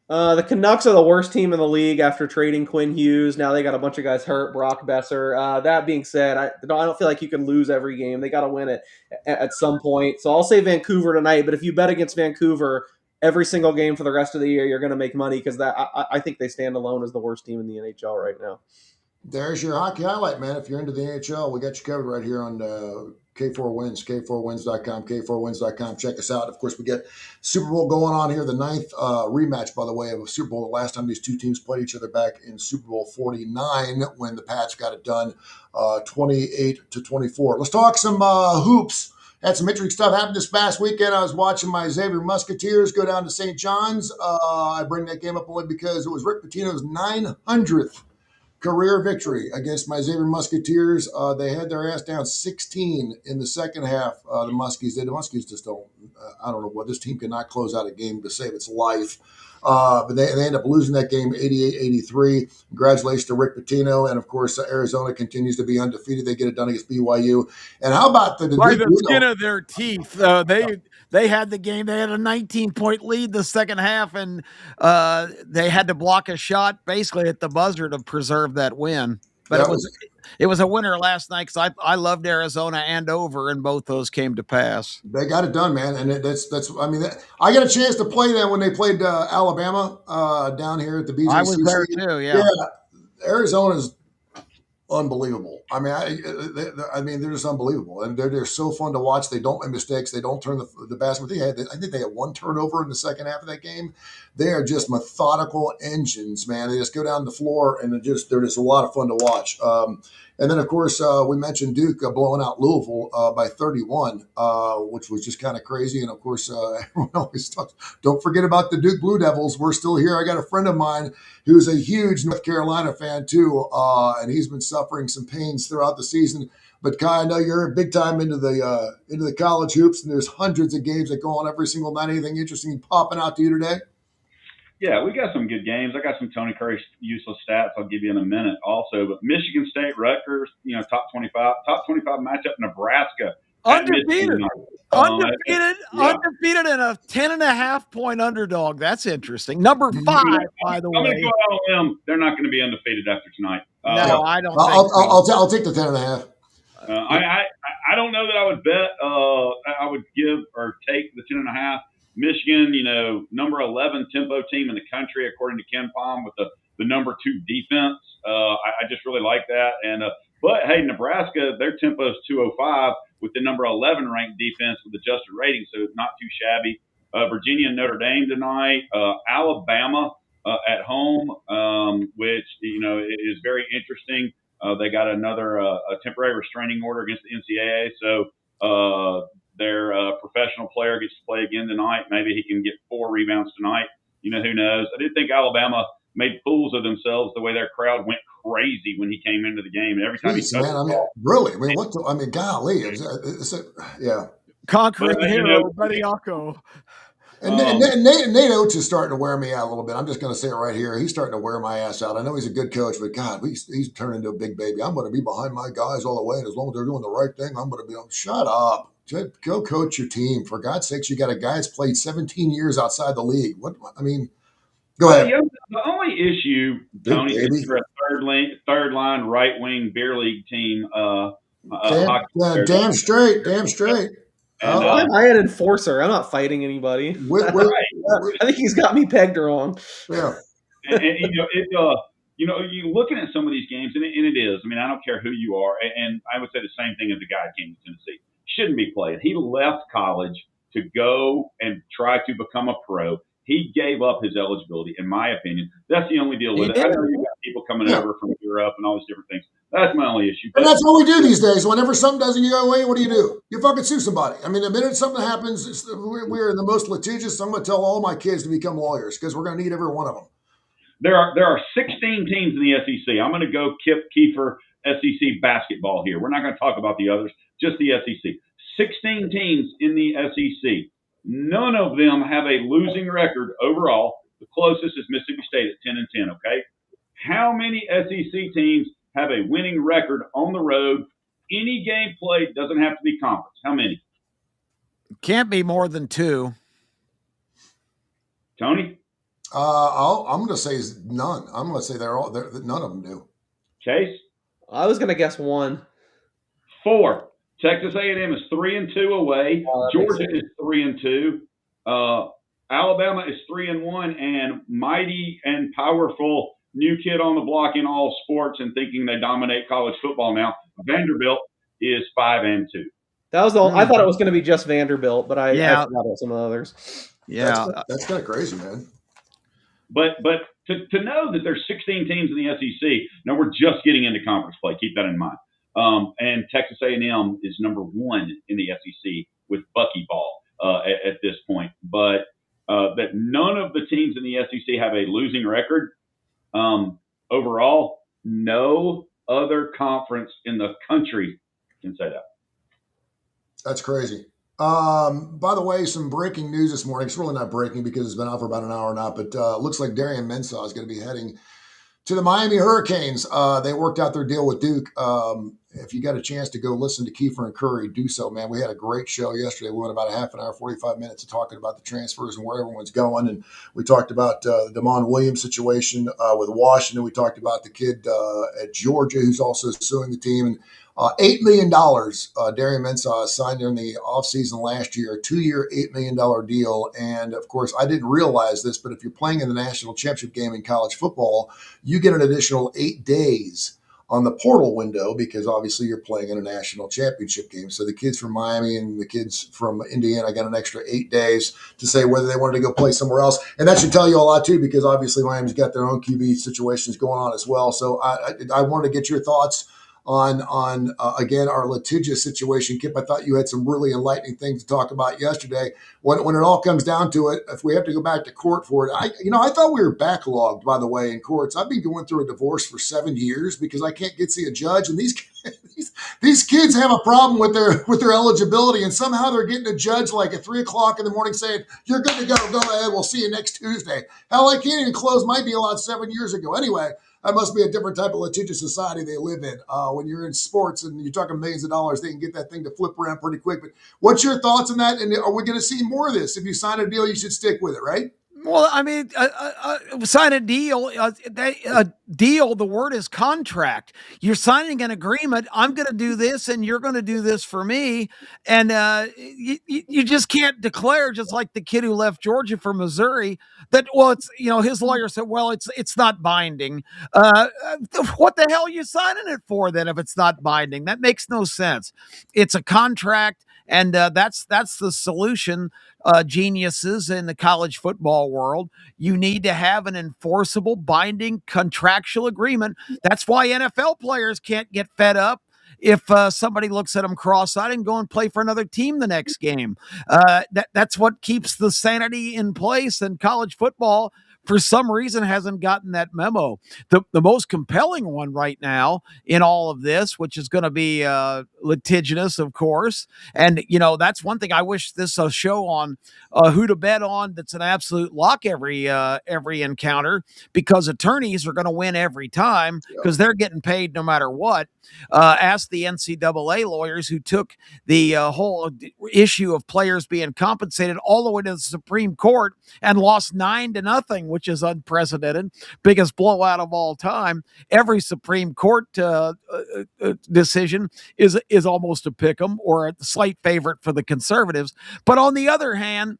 The Canucks are the worst team in the league after trading Quinn Hughes. Now they got a bunch of guys hurt. Brock Besser. That being said, I don't feel like you can lose every game. They got to win it at some point. So I'll say Vancouver tonight. But if you bet against Vancouver every single game for the rest of the year, you're going to make money because I think they stand alone as the worst team in the NHL right now. There's your hockey highlight, man. If you're into the NHL, we got you covered right here on K4Wins, K4Wins.com, K4Wins.com. Check us out. Of course, we get Super Bowl going on here, the ninth rematch, by the way, of Super Bowl. The last time these two teams played each other back in Super Bowl 49 when the Pats got it done 28-24. Let's talk some hoops. Had some interesting stuff happen this past weekend. I was watching my Xavier Musketeers go down to St. John's. I bring that game up only because it was Rick Pitino's 900th career victory against my Xavier Musketeers. They had their ass down 16 in the second half. The Muskies did. The Muskies just don't, I don't know what, this team cannot close out a game to save its life. But they end up losing that game 88-83. Congratulations to Rick Pitino. And, of course, Arizona continues to be undefeated. They get it done against BYU. And how about the by the skin of their teeth? They had the game. They had a 19-point lead the second half, and they had to block a shot basically at the buzzer to preserve that win. But it was a winner last night because I loved Arizona and over, and both those came to pass. They got it done, man, and that's. I mean, I got a chance to play them when they played Alabama down here at the BJCC. I was there too. Yeah. Arizona's unbelievable. I mean, they're just unbelievable, and they're so fun to watch. They don't make mistakes. They don't turn the basket. I think they had one turnover in the second half of that game. They are just methodical engines, man. They just go down the floor, and they're just a lot of fun to watch. And then, of course, we mentioned Duke blowing out Louisville by 31, which was just kind of crazy. And, of course, everyone always talks, don't forget about the Duke Blue Devils. We're still here. I got a friend of mine who's a huge North Carolina fan, too, and he's been suffering some pains throughout the season. But, Kai, I know you're big time into the college hoops, and there's hundreds of games that go on every single night. Anything interesting popping out to you today? Yeah, we got some good games. I got some Tony Curry useless stats I'll give you in a minute also. But Michigan State, Rutgers, top 25 matchup, Nebraska. Undefeated and a 10.5-point underdog. That's interesting. Number 5, by the way. I'm going to go out on them. They're not going to be undefeated after tonight. No, I don't. I'll take the 10.5. I don't know that I would bet. I would give or take the 10.5. Michigan, number 11 tempo team in the country, according to Ken Palm, with the number 2 defense. I just really like that. And but hey, Nebraska, their tempo is 205 with the number 11 ranked defense with adjusted rating, so it's not too shabby. Virginia and Notre Dame tonight. Alabama at home, which is very interesting. They got another a temporary restraining order against the NCAA, so their professional player gets to play again tonight. Maybe he can get 4 rebounds tonight. Who knows? I did think Alabama made fools of themselves the way their crowd went crazy when he came into the game. And every time really? Golly. Yeah. Conquering hero, Buddy Yako. And Nate Oates is starting to wear me out a little bit. I'm just going to say it right here. He's starting to wear my ass out. I know he's a good coach, but God, he's turned into a big baby. I'm going to be behind my guys all the way, and as long as they're doing the right thing, I'm going to be on. Shut up. Go coach your team. For God's sakes, you got a guy that's played 17 years outside the league. Go ahead. The only issue, Tony, is for a third line right wing beer league team. Damn straight. And, I had enforcer. I'm not fighting anybody. I think he's got me pegged wrong. Yeah. You're looking at some of these games, and it is. I mean, I don't care who you are, and I would say the same thing as the guy who came to Tennessee. Shouldn't be playing. He left college to go and try to become a pro. He gave up his eligibility, in my opinion. That's the only deal with it. I know you got people coming over from Europe and all these different things. That's my only issue. And that's what we do these days. Whenever something doesn't go away, what do? You fucking sue somebody. I mean, the minute something happens, we're the most litigious. I'm going to tell all my kids to become lawyers because we're going to need every one of them. There are 16 teams in the SEC. I'm going to go Kiefer SEC basketball here. We're not going to talk about the others, just the SEC. 16 teams in the SEC. None of them have a losing record overall. The closest is Mississippi State at 10-10, okay? How many SEC teams have a winning record on the road? Any game played, doesn't have to be conference. How many? Can't be more than 2. Tony? I'm going to say none. I'm going to say none of them do. Chase? I was going to guess 1. 4. Texas A&M is 3-2 away. Georgia is 3-2. Alabama is 3-1, and mighty and powerful new kid on the block in all sports and thinking they dominate college football now. Vanderbilt is 5-2. That was I thought it was going to be just Vanderbilt, but I forgot about some of the others. Yeah, that's kind of crazy, man. But to know that there's 16 teams in the SEC, now we're just getting into conference play. Keep that in mind. And Texas A&M is number 1 in the SEC with buckyball at this point. But that none of the teams in the SEC have a losing record. Overall, no other conference in the country can say that. That's crazy. By the way, some breaking news this morning. It's really not breaking because it's been out for about an hour now, but looks like Darian Mensah is going to be heading to the Miami Hurricanes. They worked out their deal with Duke. If you got a chance to go listen to K4 and Kurre, do so, man. We had a great show yesterday. We went about a half an hour, 45 minutes of talking about the transfers and where everyone's going. And we talked about the Damon Williams situation with Washington. We talked about the kid at Georgia who's also suing the team. And $8 million Darian Mensah signed during the offseason last year, a 2-year, $8 million deal. And, of course, I didn't realize this, but if you're playing in the national championship game in college football, you get an additional 8 days on the portal window because obviously you're playing in a national championship game. So the kids from Miami and the kids from Indiana got an extra 8 days to say whether they wanted to go play somewhere else. And that should tell you a lot too, because obviously Miami's got their own QB situations going on as well. So I wanted to get your thoughts on again, our litigious situation. Kip, I thought you had some really enlightening things to talk about yesterday. When it all comes down to it, if we have to go back to court for it, I thought we were backlogged, by the way, in courts. I've been going through a divorce for 7 years because I can't get to see a judge, and these kids have a problem with their eligibility, and somehow they're getting a judge like at 3:00 in the morning saying, "You're good to go. Go ahead. We'll see you next Tuesday." Hell, I can't even close my deal out 7 years ago. Anyway, that must be a different type of litigious society they live in. When you're in sports and you're talking millions of dollars, they can get that thing to flip around pretty quick. But what's your thoughts on that? And are we going to see more of this? If you sign a deal, you should stick with it, right? Well, I mean, sign a deal. Deal. The word is contract. You're signing an agreement. I'm going to do this, and you're going to do this for me. And you just can't declare, just like the kid who left Georgia for Missouri, that it's his lawyer said, well, it's not binding. What the hell are you signing it for then if it's not binding? That makes no sense. It's a contract. And that's the solution, geniuses in the college football world. You need to have an enforceable, binding contractual agreement. That's why NFL players can't get fed up if somebody looks at them cross-eyed and go and play for another team the next game. That's what keeps the sanity in place, and college football for some reason hasn't gotten that memo. The most compelling one right now in all of this, which is going to be litigious, of course. And, that's one thing I wish this show on who to bet on. That's an absolute lock every encounter, because attorneys are going to win every time because they're getting paid no matter what. Ask the NCAA lawyers who took the whole issue of players being compensated all the way to the Supreme Court and lost 9-0, which is unprecedented, biggest blowout of all time. Every Supreme Court decision is almost a pick'em or a slight favorite for the conservatives. But on the other hand,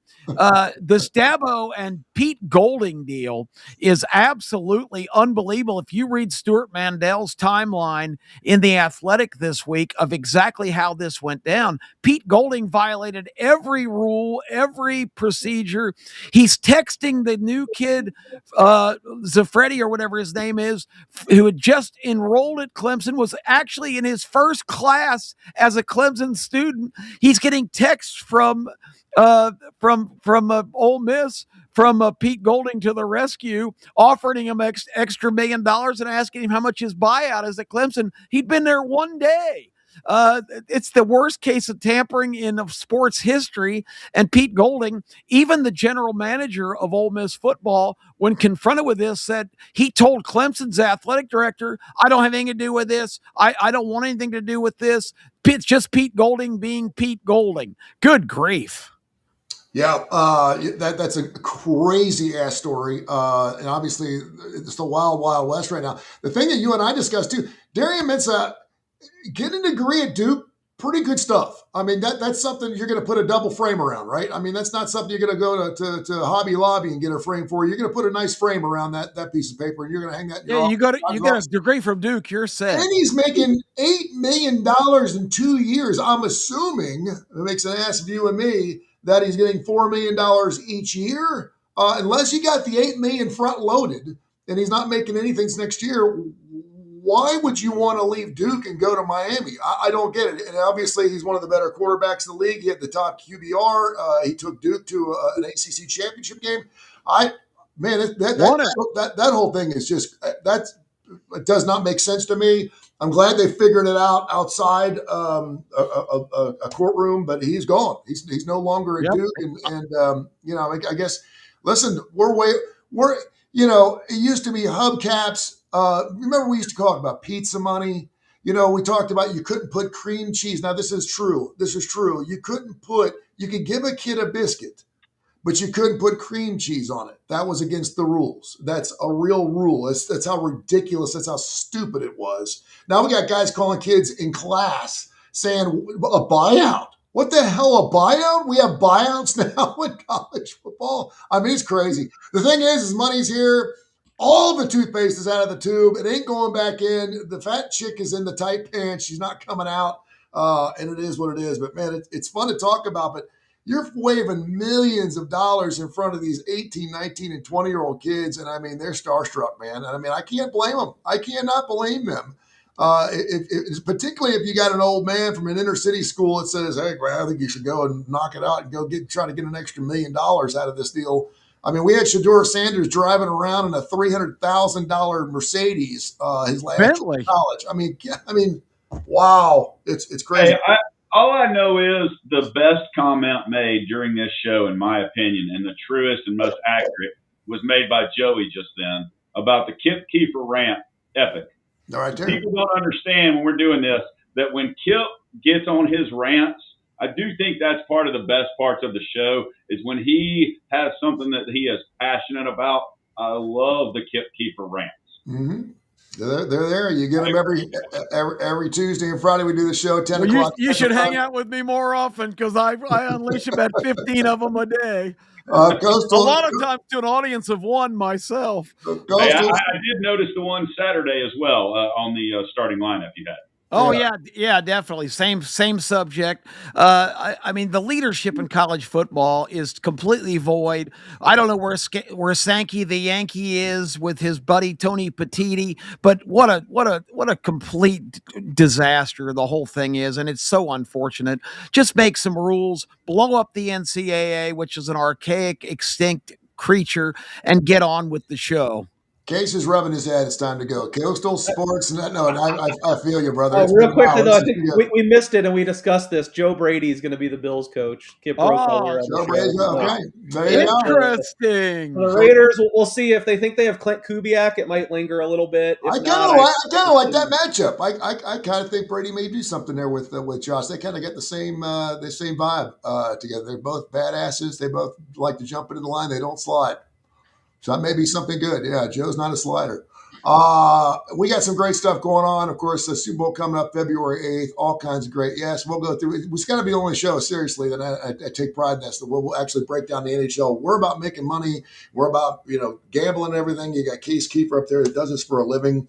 this Dabo and Pete Golding deal is absolutely unbelievable. If you read Stuart Mandel's timeline in The Athletic this week of exactly how this went down, Pete Golding violated every rule, every procedure. He's texting the new kid, Zafredi or whatever his name is, who had just enrolled at Clemson, was actually in his first class as a Clemson student. He's getting texts from Ole Miss, from Pete Golding to the rescue, offering him extra $1 million and asking him how much his buyout is at Clemson. He'd been there one day. It's the worst case of tampering in sports history. And Pete Golding, even the general manager of Ole Miss football, when confronted with this, said he told Clemson's athletic director, I don't have anything to do with this. I don't want anything to do with this. It's just Pete Golding being Pete Golding. Good grief. Yeah, that's a crazy ass story, and obviously it's the wild, wild west right now. The thing that you and I discussed too, Darian Mensah getting a degree at Duke, pretty good stuff. I mean, that's something you're going to put a double frame around, right? I mean, that's not something you're going to go to Hobby Lobby and get a frame for. You're going to put a nice frame around that piece of paper, and you're going to hang that. In your you got a degree from Duke. You're set. And he's making $8 million in 2 years. I'm assuming it makes an ass of you and me that he's getting $4 million each year, unless you got the $8 million front loaded and he's not making anything next year. Why would you want to leave Duke and go to Miami? I don't get it. And obviously, he's one of the better quarterbacks in the league. He had the top QBR. He took Duke to an ACC championship game. That whole thing is just it does not make sense to me. I'm glad they figured it out outside a courtroom, but he's gone. He's no longer at Duke, and I guess. Listen, it used to be hubcaps. Remember, we used to talk about pizza money. We talked about you couldn't put cream cheese. Now, this is true. You could give a kid a biscuit, but you couldn't put cream cheese on it. That was against the rules. That's a real rule. That's how ridiculous, that's how stupid it was. Now we got guys calling kids in class saying a buyout. What the hell, a buyout? We have buyouts now in college football. I mean, it's crazy. The thing is money's here. All the toothpaste is out of the tube. It ain't going back in. The fat chick is in the tight pants. She's not coming out. And it is what it is. But, man, it's fun to talk about. But you're waving millions of dollars in front of these 18, 19, and 20-year-old kids. And, I mean, they're starstruck, man. And, I mean, I can't blame them. I cannot blame them. Particularly if you got an old man from an inner city school that says, hey, I think you should go and knock it out and go try to get an extra $1 million out of this deal. I mean, we had Shedeur Sanders driving around in a $300,000 Mercedes his last year of college. I mean, wow, it's crazy. Hey, all I know is the best comment made during this show, in my opinion, and the truest and most accurate, was made by Joey just then about the Kip Keefer rant epic. All right, there. People don't understand when we're doing this that when Kip gets on his rants, I do think that's part of the best parts of the show is when he has something that he is passionate about. I love the Kip Keefer rants. Mm-hmm. They're there. You get them every Tuesday and Friday. We do the show 10 o'clock. You should hang out with me more often because I unleash about 15 of them a day. Coastal, a lot of times to an audience of one myself. Hey, I did notice the one Saturday as well on the starting lineup you had. Oh, yeah, definitely. Same subject. I mean, the leadership in college football is completely void. I don't know where Sankey the Yankee is with his buddy Tony Petitti, but what a complete disaster the whole thing is, and it's so unfortunate. Just make some rules, blow up the NCAA, which is an archaic, extinct creature, and get on with the show. Case is rubbing his head. It's time to go. Coastal Sports. No, I feel you, brother. Real quickly, though, I think we missed it, and we discussed this. Joe Brady is going to be the Bills coach. Kip Joe Brady. Okay. There you Interesting. The Raiders, we'll see if they think they have Clint Kubiak. It might linger a little bit. I kind of like that matchup. I kind of think Brady may do something there with Josh. They kind of get the same vibe together. They're both badasses. They both like to jump into the line. They don't slide. So that may be something good. Yeah, Joe's not a slider. We got some great stuff going on. Of course, the Super Bowl coming up February 8th. All kinds of great. Yes, we'll go through. It's got to be the only show, seriously, that I take pride in this. That we'll actually break down the NHL. We're about making money. We're about, gambling and everything. You got Case Keefer up there that does this for a living.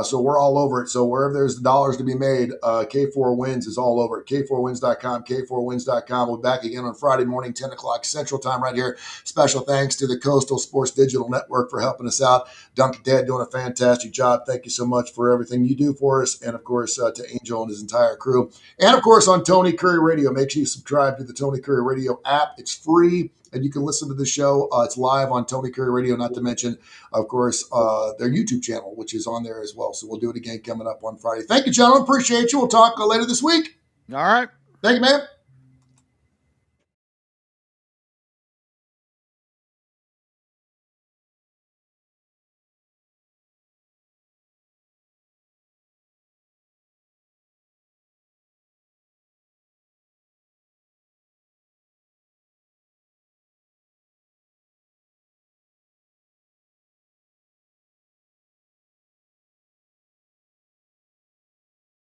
So we're all over it. So wherever there's dollars to be made, K4Wins is all over it. K4Wins.com, K4Wins.com. We'll be back again on Friday morning, 10 o'clock Central Time right here. Special thanks to the Coastal Sports Digital Network for helping us out. Duncan Dad doing a fantastic job. Thank you so much for everything you do for us. And, of course, to Angel and his entire crew. And, of course, on Tony Kurre Radio. Make sure you subscribe to the Tony Kurre Radio app. It's free. and you can listen to the show. It's live on Tony Kurre Radio, not to mention, of course, their YouTube channel, which is on there as well. So we'll do it again coming up on Friday. Thank you, gentlemen. Appreciate you. We'll talk later this week. All right. Thank you, man.